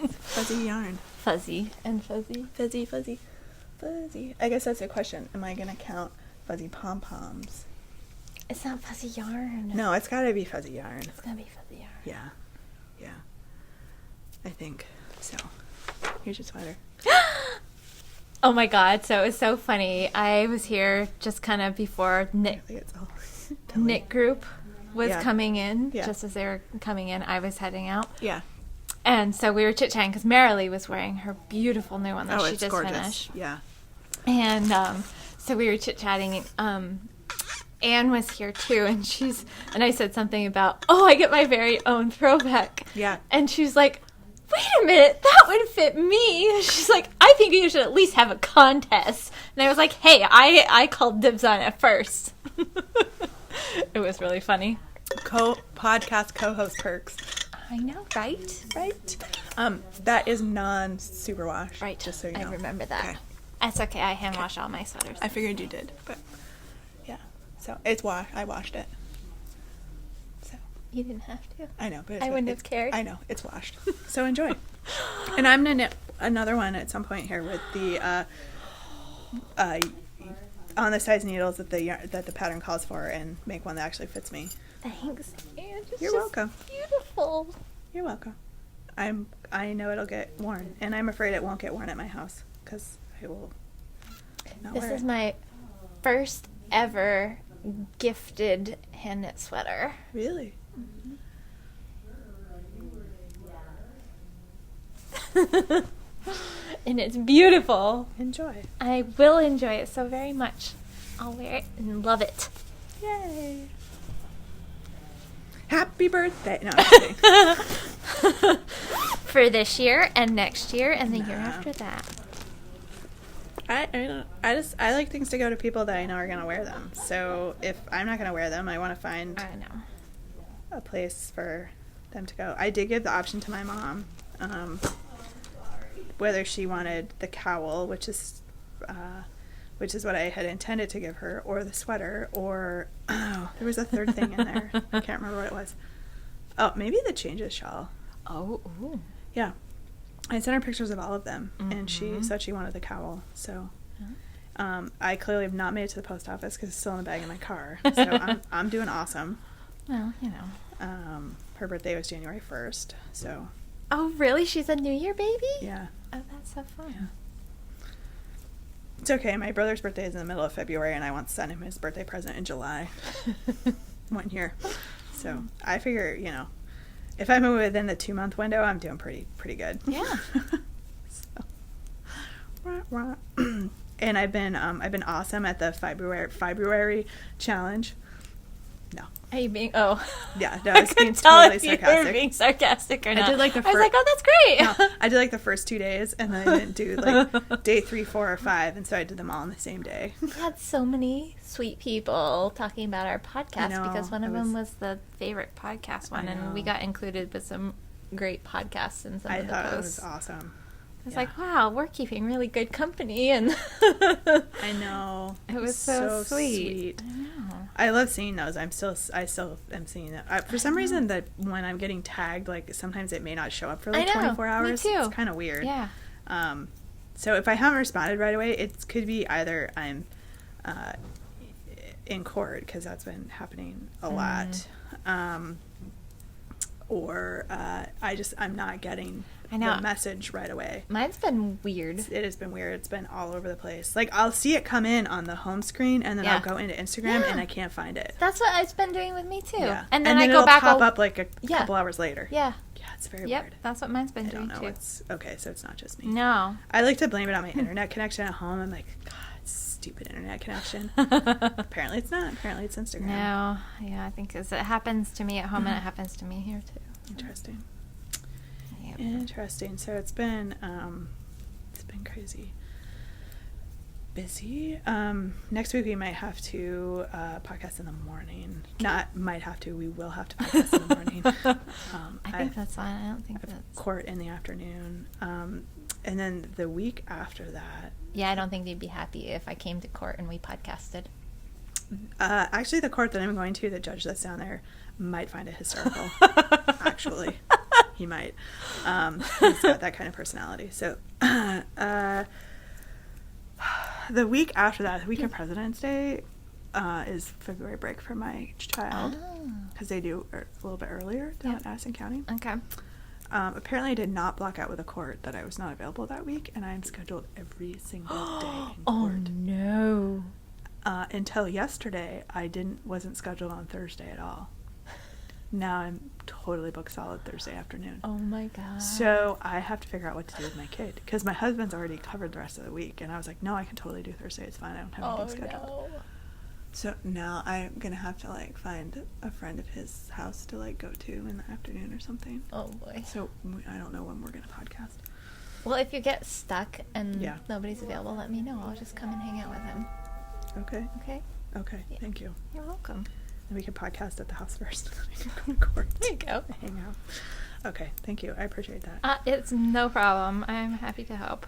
Fuzzy yarn. Fuzzy and fuzzy. Fuzzy. I guess that's a question. Am I going to count fuzzy pom-poms? It's not fuzzy yarn. No, it's got to be fuzzy yarn. It's gonna be fuzzy yarn. Yeah. I think so. Here's your sweater. Oh my god, so it was so funny. I was here just kind of before knit It's all group was Yeah. coming in. Yeah. Just as they were coming in, I was heading out. Yeah. And so we were chit-chatting because Marilee was wearing her beautiful new one that she it's just gorgeous. finished. Yeah. And so we were chit-chatting. Anne was here too, and I said something about, I get my very own throwback. Yeah. And she was like, wait a minute, that would fit me. She's like, I think you should at least have a contest. And I was like, hey, I called dibs on it first. It was really funny. Podcast co-host perks. I know, right? Right. That is non-superwash. Right. Just so you know. I remember that. Okay. That's okay. I hand wash all my sweaters. I figured you did, but yeah. So it's washed. I washed it. So You didn't have to. I know, but I wouldn't have cared. I know it's washed. So enjoy. And I'm gonna knit another one at some point here with the on the size needles that the pattern calls for, and make one that actually fits me. Thanks. And You're welcome. Beautiful. You're welcome. I know it'll get worn, and I'm afraid it won't get worn at my house because I will not This wear is it. my first ever gifted hand knit sweater. Really? And it's beautiful. Enjoy. I will enjoy it so very much. I'll wear it and love it. Yay. Happy birthday. No, I'm just kidding. For this year and next year and the year after that. I like things to go to people that I know are going to wear them. So if I'm not going to wear them, I want to find I know. a place for them to go. I did give the option to my mom, whether she wanted the cowl, which is what I had intended to give her, or the sweater, or there was a third thing in there. I can't remember what it was. Oh, maybe the changes shawl. Oh, ooh. Yeah. I sent her pictures of all of them, and she said she wanted the cowl. So I clearly have not made it to the post office because it's still in the bag in my car. So I'm doing awesome. Well, you know. Her birthday was January 1st, so Oh, really? She's a New Year baby? yeah. Oh, that's so fun. Yeah. It's okay. My brother's birthday is in the middle of February, and I once sent him his birthday present in July. 1 year. So I figure, if I'm within the 2-month window, I'm doing pretty good. Yeah. So, and I've been awesome at the February challenge. No. Are you being? Oh. Yeah, no, I was being tell totally if you were sarcastic. being sarcastic or not. I did like the I was like, oh, that's great. No, I did like the first 2 days, and then I didn't do like day 3, 4, or 5, and so I did them all on the same day. We had so many sweet people talking about our podcast know, because one of it them was- was the favorite podcast one, I and we know. got included with some great podcasts in some I of the thought it posts. was awesome. I was Yeah. like, wow, we're keeping really good company, and I know. it was so sweet. I know. I love seeing those. I still am seeing that. For some reason, that when I'm getting tagged, like sometimes it may not show up for like I know, 24 hours. me too. It's kind of weird. Yeah. So if I haven't responded right away, it could be either I'm in court because that's been happening a lot, or I'm not getting I know. the message right away. Mine's been weird. It has been weird. It's been all over the place. Like I'll see it come in on the home screen, and then Yeah. I'll go into Instagram Yeah. and I can't find it. That's what it's been doing with me too. Yeah. And then I go it'll back. pop up like a Yeah. couple hours later. Yeah. Yeah, it's very Yep. weird. That's what mine's been I doing don't know. too. It's okay. So it's not just me. No. I like to blame it on my internet connection at home. I'm like, God, stupid internet connection. Apparently it's not. Apparently it's Instagram. No. Yeah, I think 'cause it happens to me at home and it happens to me here too. Interesting. Yep. Interesting. So it's been crazy busy. Next week we might have to podcast in the morning. Not might have to. We will have to podcast in the morning. I think that's fine. I don't think I have that's. court in the afternoon. And then the week after that. Yeah, I don't think they'd be happy if I came to court and we podcasted. Actually, the court that I'm going to, the judge that's down there, might find it hysterical. Actually, he might. He's got that kind of personality. So, the week after that, the week of President's Day, is February break for my child because they do a little bit earlier down at Addison County. Okay. Apparently, I did not block out with a court that I was not available that week, and I am scheduled every single day in court. Oh no. Until yesterday, I wasn't scheduled on Thursday at all. Now I'm totally booked solid Thursday afternoon. Oh my god. So I have to figure out what to do with my kid because my husband's already covered the rest of the week, and I was like, no, I can totally do Thursday. It's fine. I don't have anything scheduled. No. So now I'm gonna have to like find a friend of his house to like go to in the afternoon or something. Oh boy. So I don't know when we're gonna podcast. Well, if you get stuck and nobody's available, let me know. I'll just come and hang out with him. Okay. Okay? Okay. Yeah. Thank you. You're welcome. And we can podcast at the house first. We can go to court. There you go. Hang out. Okay. Thank you. I appreciate that. It's no problem. I'm happy to help.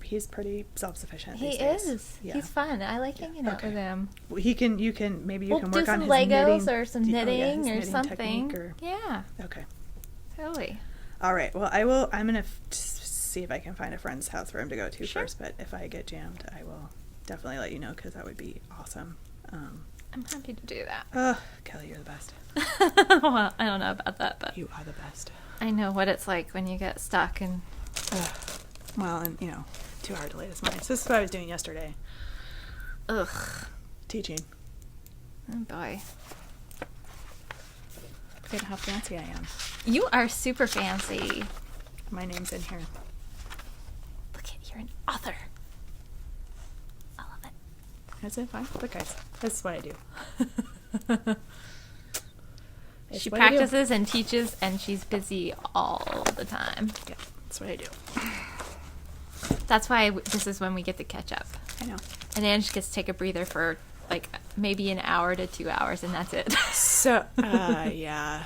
He's pretty self-sufficient. He is. Yeah. He's fun. I like hanging out with him. Well, maybe you can work on his Legos knitting. or some knitting or knitting something. Yeah. Okay. Totally. All right. Well, I'm going to see if I can find a friend's house for him to go to first, but if I get jammed, I will definitely let you know because that would be awesome. I'm happy to do that. Kelly, you're the best. Well, I don't know about that, but you are the best. I know what it's like when you get stuck and... Well, and, 2 hour delay is mine. So this is what I was doing yesterday. Ugh. Teaching. Oh, boy. Look at how fancy I am. You are super fancy. My name's in here. Look at, you're an author. I love it. Is it fine? Look, guys. This is what I do. She practices and teaches, and she's busy all the time. Yeah, that's what I do. That's why this is when we get to catch up. I know. And Ange gets to take a breather for like maybe an hour to 2 hours, and that's it. So, yeah.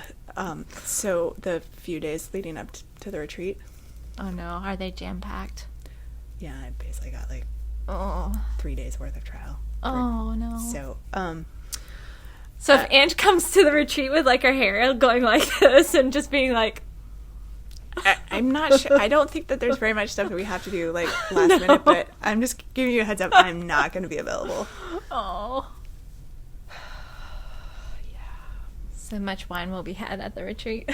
So the few days leading up to the retreat. Oh no, are they jam-packed? Yeah, I basically got like 3 days worth of trial. Oh no. So, if Ange comes to the retreat with like her hair going like this and just being like, I'm not sure. I don't think that there's very much stuff that we have to do like last minute, but I'm just giving you a heads up. I'm not going to be available. Oh. Yeah. So much wine will be had at the retreat.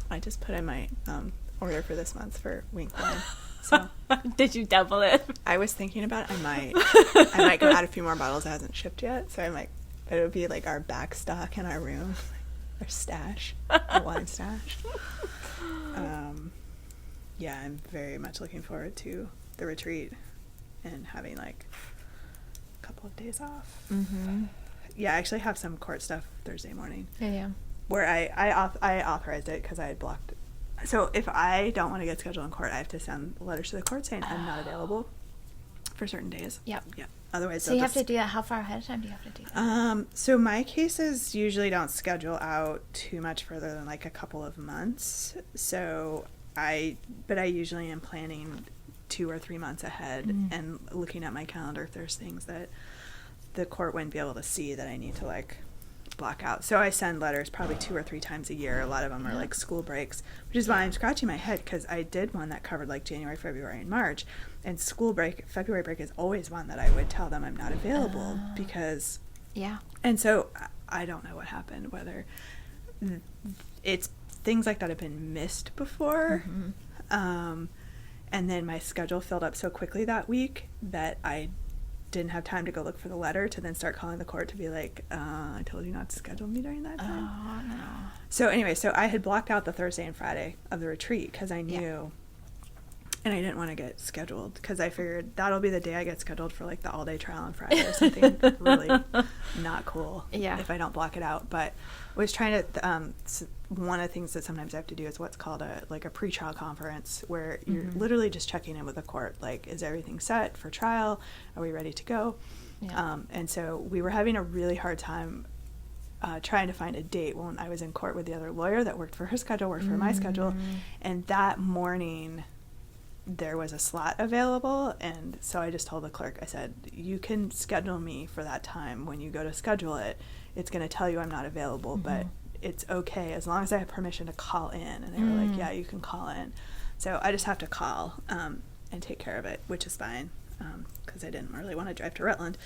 I just put in my order for this month for wink wine. So did you double it? I was thinking about it. I might go add a few more bottles that hasn't shipped yet. So it would be like our back stock in our room, our stash, our wine stash. Yeah, I'm very much looking forward to the retreat and having like a couple of days off. Mm-hmm. Yeah, I actually have some court stuff Thursday morning. Yeah. Where I authorized it because I had blocked it. So if I don't want to get scheduled in court, I have to send letters to the court saying I'm not available for certain days. Yep. Yeah. Otherwise, so you have to do that. How far ahead of time do you have to do that? So my cases usually don't schedule out too much further than like a couple of months. So I usually am planning 2 or 3 months ahead and looking at my calendar if there's things that the court wouldn't be able to see that I need to like block out. So I send letters probably 2 or 3 times a year. A lot of them are like school breaks, which is why I'm scratching my head because I did one that covered like January, February, and March. And February break is always one that I would tell them I'm not available because... Yeah. And so I don't know what happened, whether it's things like that have been missed before. Mm-hmm. And then my schedule filled up so quickly that week that I didn't have time to go look for the letter to then start calling the court to be like, I told you not to schedule me during that time. Oh, no. So anyway, so I had blocked out the Thursday and Friday of the retreat because I knew, and I didn't want to get scheduled because I figured that'll be the day I get scheduled for like the all-day trial on Friday or something really not cool if I don't block it out. But I was trying to, one of the things that sometimes I have to do is what's called a pre-trial conference where you're literally just checking in with the court. Like, is everything set for trial? Are we ready to go? Yeah. And so we were having a really hard time trying to find a date when I was in court with the other lawyer that worked for her schedule, worked for my schedule. And that morning there was a slot available. And so I just told the clerk, I said, you can schedule me for that time. When you go to schedule it, it's going to tell you I'm not available, but it's okay as long as I have permission to call in. And they were like, yeah, you can call in. So I just have to call and take care of it, which is fine because I didn't really want to drive to Rutland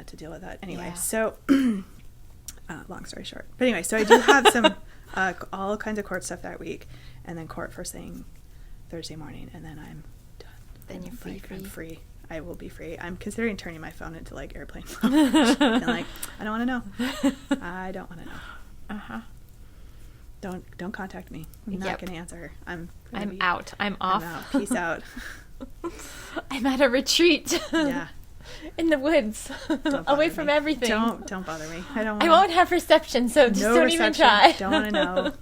to deal with that anyway. So long story short. But anyway, so I do have some all kinds of court stuff that week and then court first thing Thursday morning, and then I'm done. Then you're free. I'm free. I will be free. I'm considering turning my phone into like airplane mode. And like, I don't want to know. I don't want to know. Don't contact me. I'm not going to answer. I'm out. I'm off. I'm out. Peace out. I'm at a retreat. Yeah. in the woods, away from everything. Don't bother me. I won't have reception, so just no don't reception. even try. Don't want to know.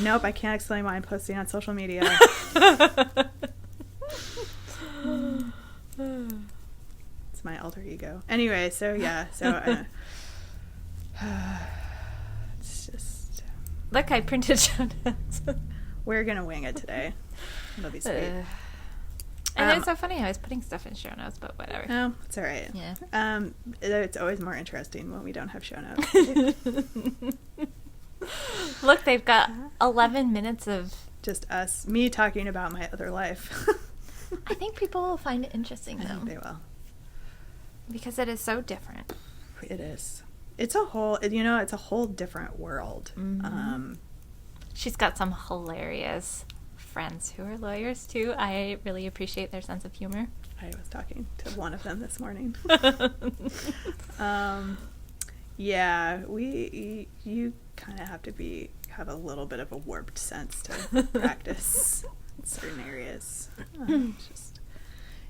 Nope, I can't explain why I'm posting on social media. It's my alter ego. Anyway, so yeah, it's just... Look, I printed show notes. We're gonna wing it today. It'll be sweet. And it's so funny I was putting stuff in show notes, but whatever. Oh, it's all right. Yeah. It's always more interesting when we don't have show notes. Look, they've got 11 minutes of... Just me talking about my other life. I think people will find it interesting, though. I think they will. Because it is so different. It is. It's a whole different world. Mm-hmm. She's got some hilarious friends who are lawyers, too. I really appreciate their sense of humor. I was talking to one of them this morning. Yeah, you kind of have to have a little bit of a warped sense to practice in certain areas.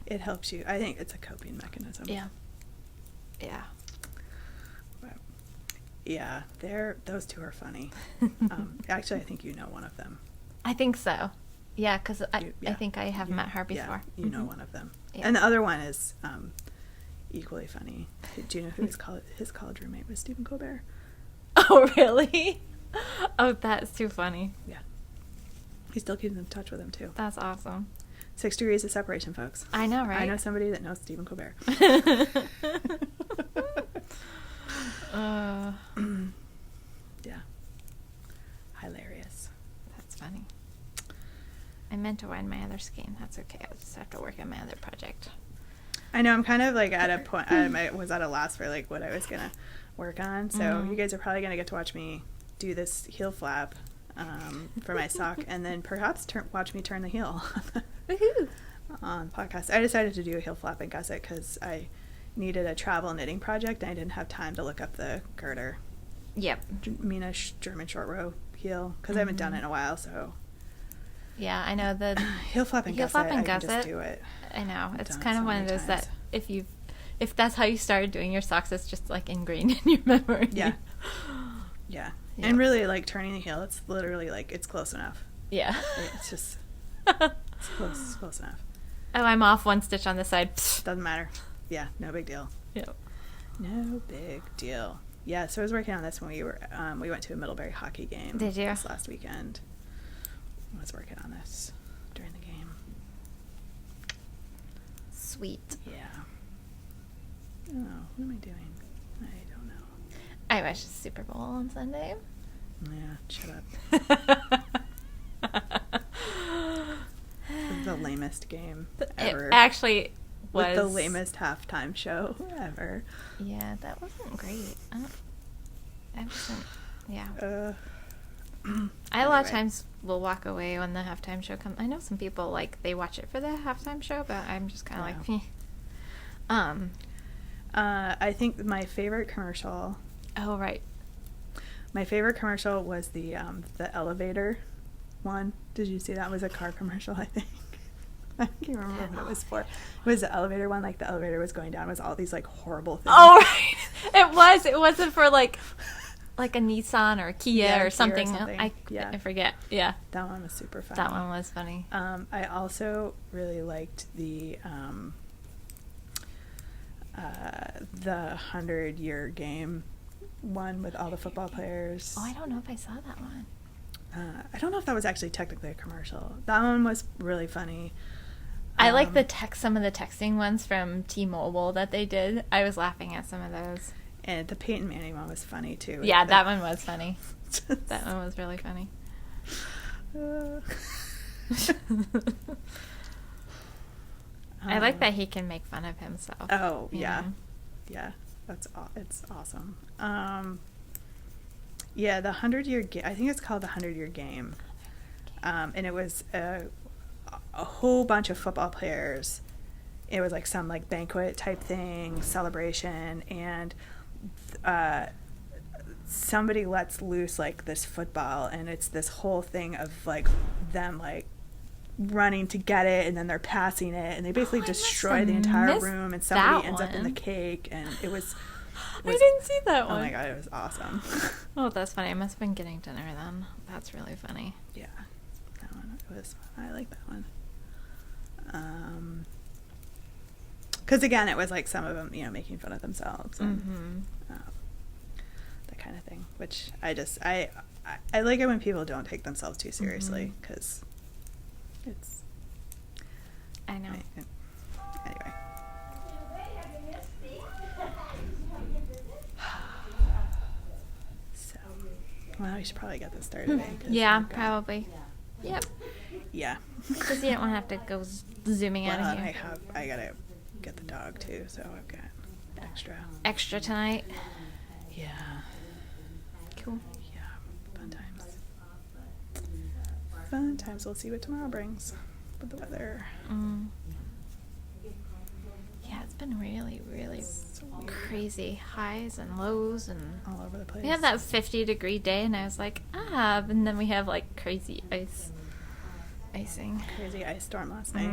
It helps you. I think it's a coping mechanism. Yeah. Yeah. But yeah, those two are funny. Actually, I think you know one of them. I think so. Yeah, because I think I have met her before. Yeah, you know one of them. Yeah. And the other one is equally funny. Do you know who his college roommate was? Stephen Colbert. Oh, really? Oh, that's too funny. Yeah. He still keeps in touch with him, too. That's awesome. 6 degrees of separation, folks. I know, right? I know somebody that knows Stephen Colbert. Yeah. Hilarious. That's funny. I meant to wind my other skein. That's okay. I'll just have to work on my other project. I know. I'm kind of like at a point. I was at a loss for like what I was gonna work on. So you guys are probably gonna get to watch me do this heel flap for my sock, and then perhaps watch me turn the heel on podcast. I decided to do a heel flap and gusset because I needed a travel knitting project, and I didn't have time to look up the girder. Yep. Mina German short row heel because I haven't done it in a while. So yeah, I know the heel flap and gusset. I can just do it. I know. It's kind of one of those that if that's how you started doing your socks, it's just like ingrained in your memory. Yeah. Yeah. And really, like, turning the heel, it's literally, like, it's close enough. Yeah. It's just, it's close enough. Oh, I'm off one stitch on the side. Doesn't matter. Yeah, no big deal. Yep. No big deal. Yeah, so I was working on this when we went to a Middlebury hockey game. Did you? This last weekend. I was working on this during the game. Sweet. Yeah. Oh, what am I doing? I don't know. I watched the Super Bowl on Sunday. Yeah, shut up. It was the lamest game ever. It actually was. With the lamest halftime show ever. Yeah, that wasn't great. I wasn't, yeah. I a lot of times will walk away when the halftime show comes. I know some people, like, they watch it for the halftime show, but I'm just kind of like, I think my favorite commercial... Oh, right. My favorite commercial was the elevator one. Did you see that? It was a car commercial, I think. I can't remember what it was for. It was the elevator one. Like, the elevator was going down. It was all these, like, horrible things. Oh, right. It was. It wasn't for, like a Nissan or a Kia or something. I forget. Yeah. That one was super fun. That one was funny. I also really liked the 100-year game one with all the football players. Oh, I don't know if I saw that one. I don't know if that was actually technically a commercial. That one was really funny. I like some of the texting ones from T-Mobile that they did. I was laughing at some of those. And the Peyton Manning one was funny too. Yeah, that one was funny. That one was really funny. I like that he can make fun of himself. Oh, yeah. know? Yeah, it's awesome. Yeah, the 100-year game, I think it's called the 100-year game. And it was a whole bunch of football players. It was like some like banquet type thing, celebration, and somebody lets loose like this football, and it's this whole thing of like them like running to get it, and then they're passing it, and they basically I destroy the must have entire missed room, and somebody that ends up in the one. cake, and it was I didn't see that oh one. my god, it was awesome. Oh, that's funny. I must have been getting dinner then. That's really funny. Yeah, that one, it was fun. I like that one. Because again, it was like some of them, making fun of themselves and that kind of thing, which I like it when people don't take themselves too seriously, because it's, I know. anyway. So, well, we should probably get this started. Yeah, probably. Yep. Yeah. Because you don't want to have to go zooming out of here. I gotta get the dog too, so I've got Extra tonight. Yeah. Cool. Yeah. Fun times. We'll see what tomorrow brings with the weather. Yeah, it's been really, really crazy highs and lows and All over the place. we had that 50-degree day and I was like, and then we have like crazy icing. Crazy ice storm last night.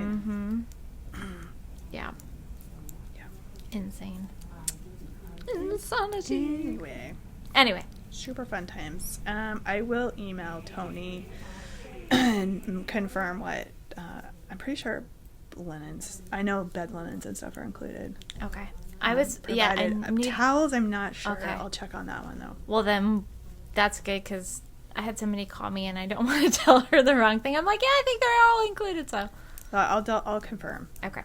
Yeah. Yeah. Insane. Insanity. Anyway. Super fun times. I will email Tony and confirm what, I'm pretty sure linens, I know bed linens and stuff are included. Okay. Towels, I'm not sure. Okay. I'll check on that one though. Well then, that's good because I had somebody call me and I don't want to tell her the wrong thing. I'm like, yeah, I think they're all included, so. I'll confirm. Okay.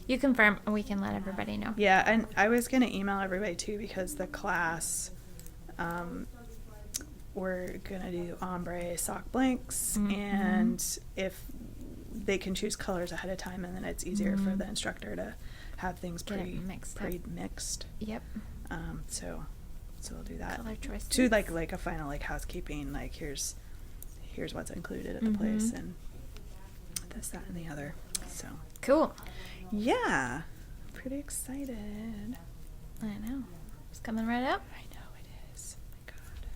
You confirm and we can let everybody know. Yeah, and I was going to email everybody too because the class, we're going to do ombre sock blanks, and if they can choose colors ahead of time, and then it's easier for the instructor to have things pre-mixed. Yep. So we'll do that. Color choice. To like a final like housekeeping, like here's what's included at the place, and this, that, and the other. So cool. Yeah, pretty excited. I know. It's coming right up. I know it is. Oh my god.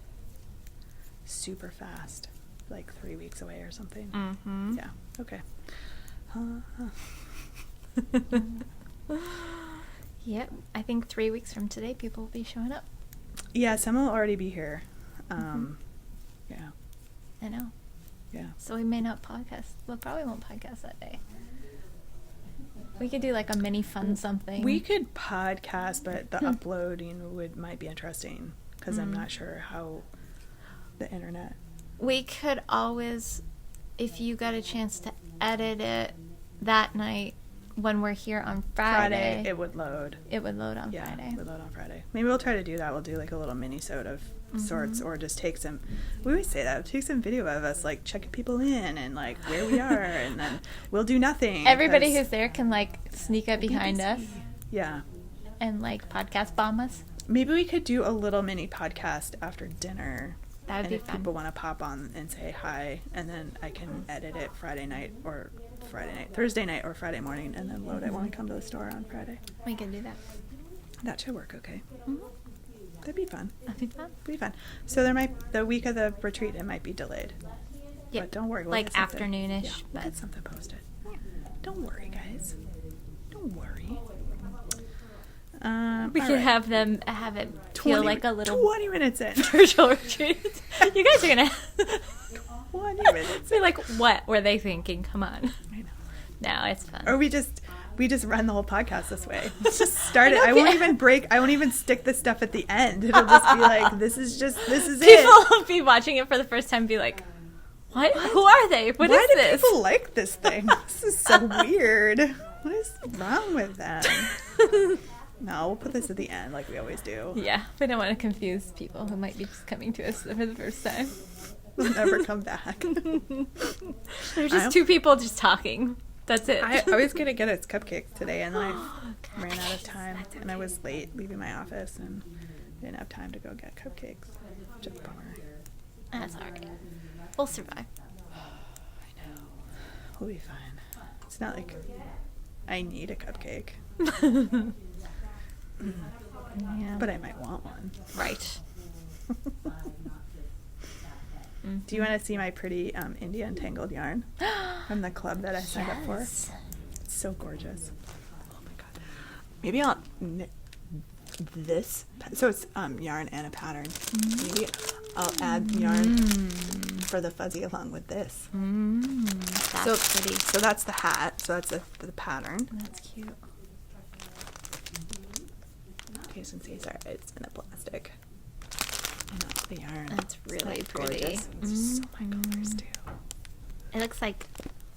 Super fast. Like 3 weeks away or something. Yeah. Okay. Yep. I think 3 weeks from today, people will be showing up. Yeah, some will already be here. Yeah. I know. Yeah. So we may not podcast. We probably won't podcast that day. We could do like a mini fun something. We could podcast, but the uploading might be interesting because I'm not sure how the internet. We could always, if you got a chance to edit it that night when we're here on Friday. It would load. It would load on Yeah, Friday. it would load on Friday. Maybe we'll try to do that. We'll do like a little mini-sode of sorts, or just take some, we always say that, take some video of us like checking people in and like where we are, and then we'll do nothing. Everybody who's there can like sneak up behind us. Yeah. And like podcast bomb us. Maybe we could do a little mini podcast after dinner. That would be if fun. people want to pop on and say hi, and then I can edit it Thursday night or Friday morning, and then load it when we come to the store on Friday. We can do that. That should work okay. That'd be fun. That'd be fun. Be fun. So the week of the retreat, it might be delayed. Yeah. But don't worry. We'll like get something. afternoonish. Yeah, we'll get something posted. Don't worry, guys. Don't worry. We could have it feel like a little 20 minutes in. virtual retreat. You guys are gonna 20 minutes. be like, what were they thinking? Come on. I know. No, it's fun. Or we just run the whole podcast this way. Just start it. I won't even stick this stuff at the end. It'll just be like, this is it. People will be watching it for the first time and be like, what? Who are they? Why do this? People like this thing? This is so weird. What is wrong with them? No, we'll put this at the end like we always do. Yeah, we don't want to confuse people who might be just coming to us for the first time. They'll never come back. They're just two people just talking. That's it. I was going to get us cupcakes today, and then I ran out of time, and I was late leaving my office, and didn't have time to go get cupcakes. Just a bummer. That's alright. We'll survive. I know. We'll be fine. It's not like I need a cupcake. Yeah. But I might want one. Right. Do you want to see my pretty India Untangled yarn from the club that I signed up for? It's so gorgeous. Oh my god. Maybe I'll knit this. So it's yarn and a pattern. Maybe I'll add yarn for the fuzzy along with this. That's pretty. So that's the hat. So that's the pattern. That's cute. You guys can see, sorry, it's in the plastic. I know, the yarn. That's really pretty. Gorgeous. It's so my colors too. It looks like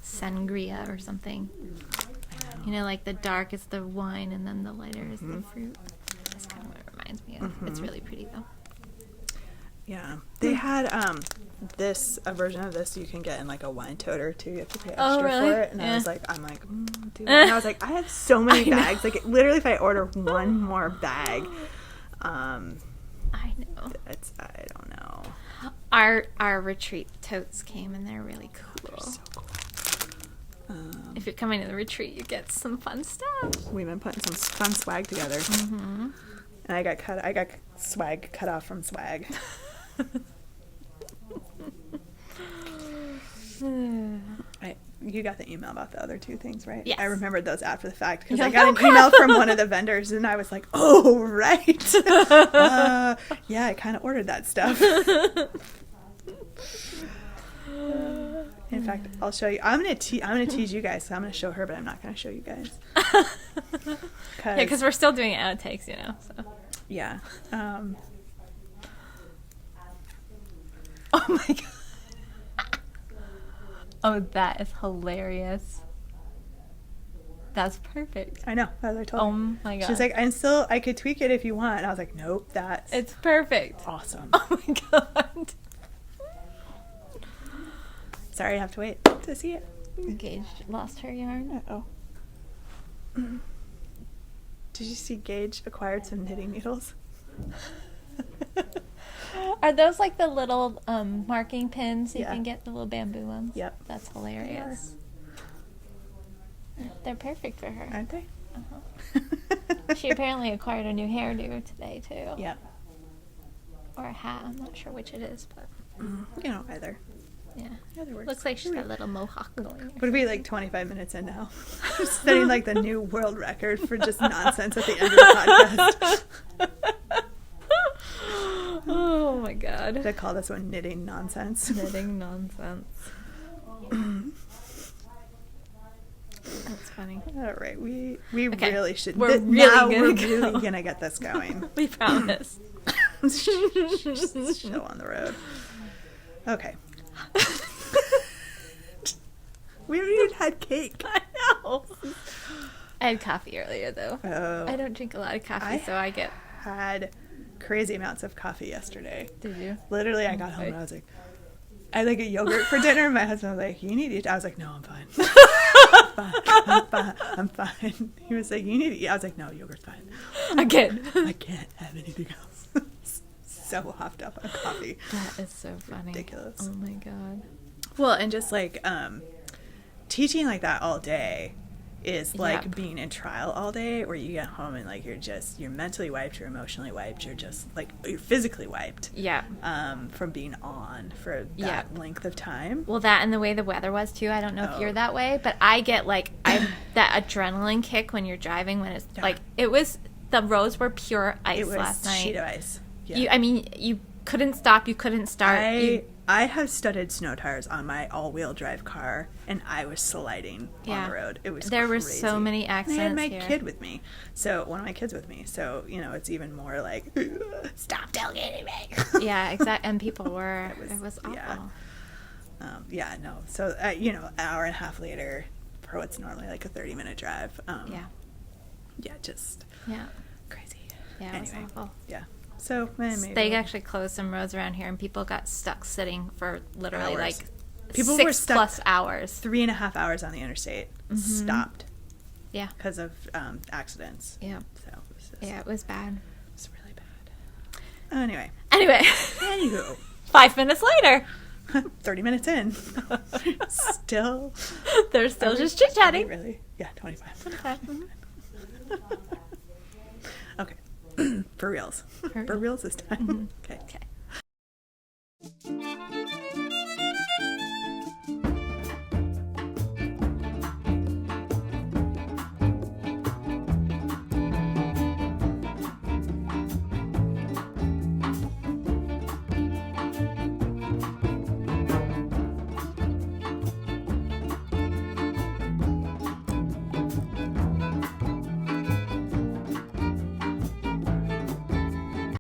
sangria or something. You know, like the dark is the wine and then the lighter is the fruit. That's kind of what it reminds me of. It's really pretty though. Yeah. They had a version of this you can get in like a wine toter too. You have to pay extra for it. And I was like, dude. And I was like, I have so many bags. Like literally if I order one more bag, I know. I don't know. Our retreat totes came and they're really cool. They're so cool. If you're coming to the retreat, you get some fun stuff. We've been putting some fun swag together. And I got swag cut off from swag. You got the email about the other two things, right? Yes. I remembered those after the fact because I got an email from one of the vendors and I was like, oh, right. Yeah, I kind of ordered that stuff. In fact, I'll show you. I'm gonna tease you guys. So I'm gonna show her, but I'm not gonna show you guys. Yeah, because we're still doing outtakes, you know. So. Yeah. Oh my god. Oh, that is hilarious. That's perfect. I know. As I told her. Oh my god. She's like, I could tweak it if you want. And I was like, nope, it's perfect. Awesome. Oh my god. Sorry, I have to wait to see it. Gage lost her yarn. Uh-oh. Did you see Gage acquired some knitting needles? Are those like the little marking pins you Yeah. can get, the little bamboo ones? Yep. That's hilarious. They're perfect for her. Aren't they? She apparently acquired a new hairdo today too. Yep. Or a hat. I'm not sure which it is, but You know, either. yeah. Either works. Looks like she's got a little mohawk going. Would be like 25 minutes in now. Just setting like the new world record for just nonsense at the end of the podcast. Oh my god. They call this one knitting nonsense. Knitting nonsense. That's funny. All right, we Okay. really should. We're really gonna get this going. We promise. Show on the road. Okay. We haven't even had cake. I know. I had coffee earlier though. Oh. I don't drink a lot of coffee, so I get. Had crazy amounts of coffee yesterday. Did you? Literally, I got home and I was like, I had like a yogurt for dinner. My husband was like, you need to eat. I was like, no, I'm fine. I'm fine. He was like, you need to eat. I was like, no, yogurt's fine. Again. I can't have anything else. So hopped up on coffee. That is so funny. Ridiculous. Oh my god. Well, and just like teaching like that all day is like Yep. being in trial all day, where you get home and like you're mentally wiped, you're emotionally wiped, you're just like you're physically wiped. Yeah. From being on for that Yeah. length of time. Well, that and the way the weather was too. I don't know if you're that way, but I get like that adrenaline kick when you're driving when it's like the roads were pure ice It was last night. sheet of ice. Yeah. You couldn't stop. You couldn't start. I have studded snow tires on my all-wheel drive car, and I was sliding on the road. It was there crazy. were so many accidents. And I had my here. kid with me, one of my kids with me. So it's even more like, stop tailgating me. Yeah, exactly. And people were. It was awful. Yeah. No. So an hour and a half later, for what's normally like a 30-minute drive. Just crazy. Yeah, it was awful. Yeah. So maybe they actually closed some roads around here, and people got stuck sitting for literally hours. Like people 6 were stuck plus hours. 3.5 hours on the interstate, stopped. Yeah. Because of accidents. Yeah. So it was bad. It was really bad. Anyway. Anywho. 5 minutes later. 30 minutes in. Still. They're still just chit-chatting. Really? Yeah, 25. 25. Okay. For reals. For reals this time. Okay.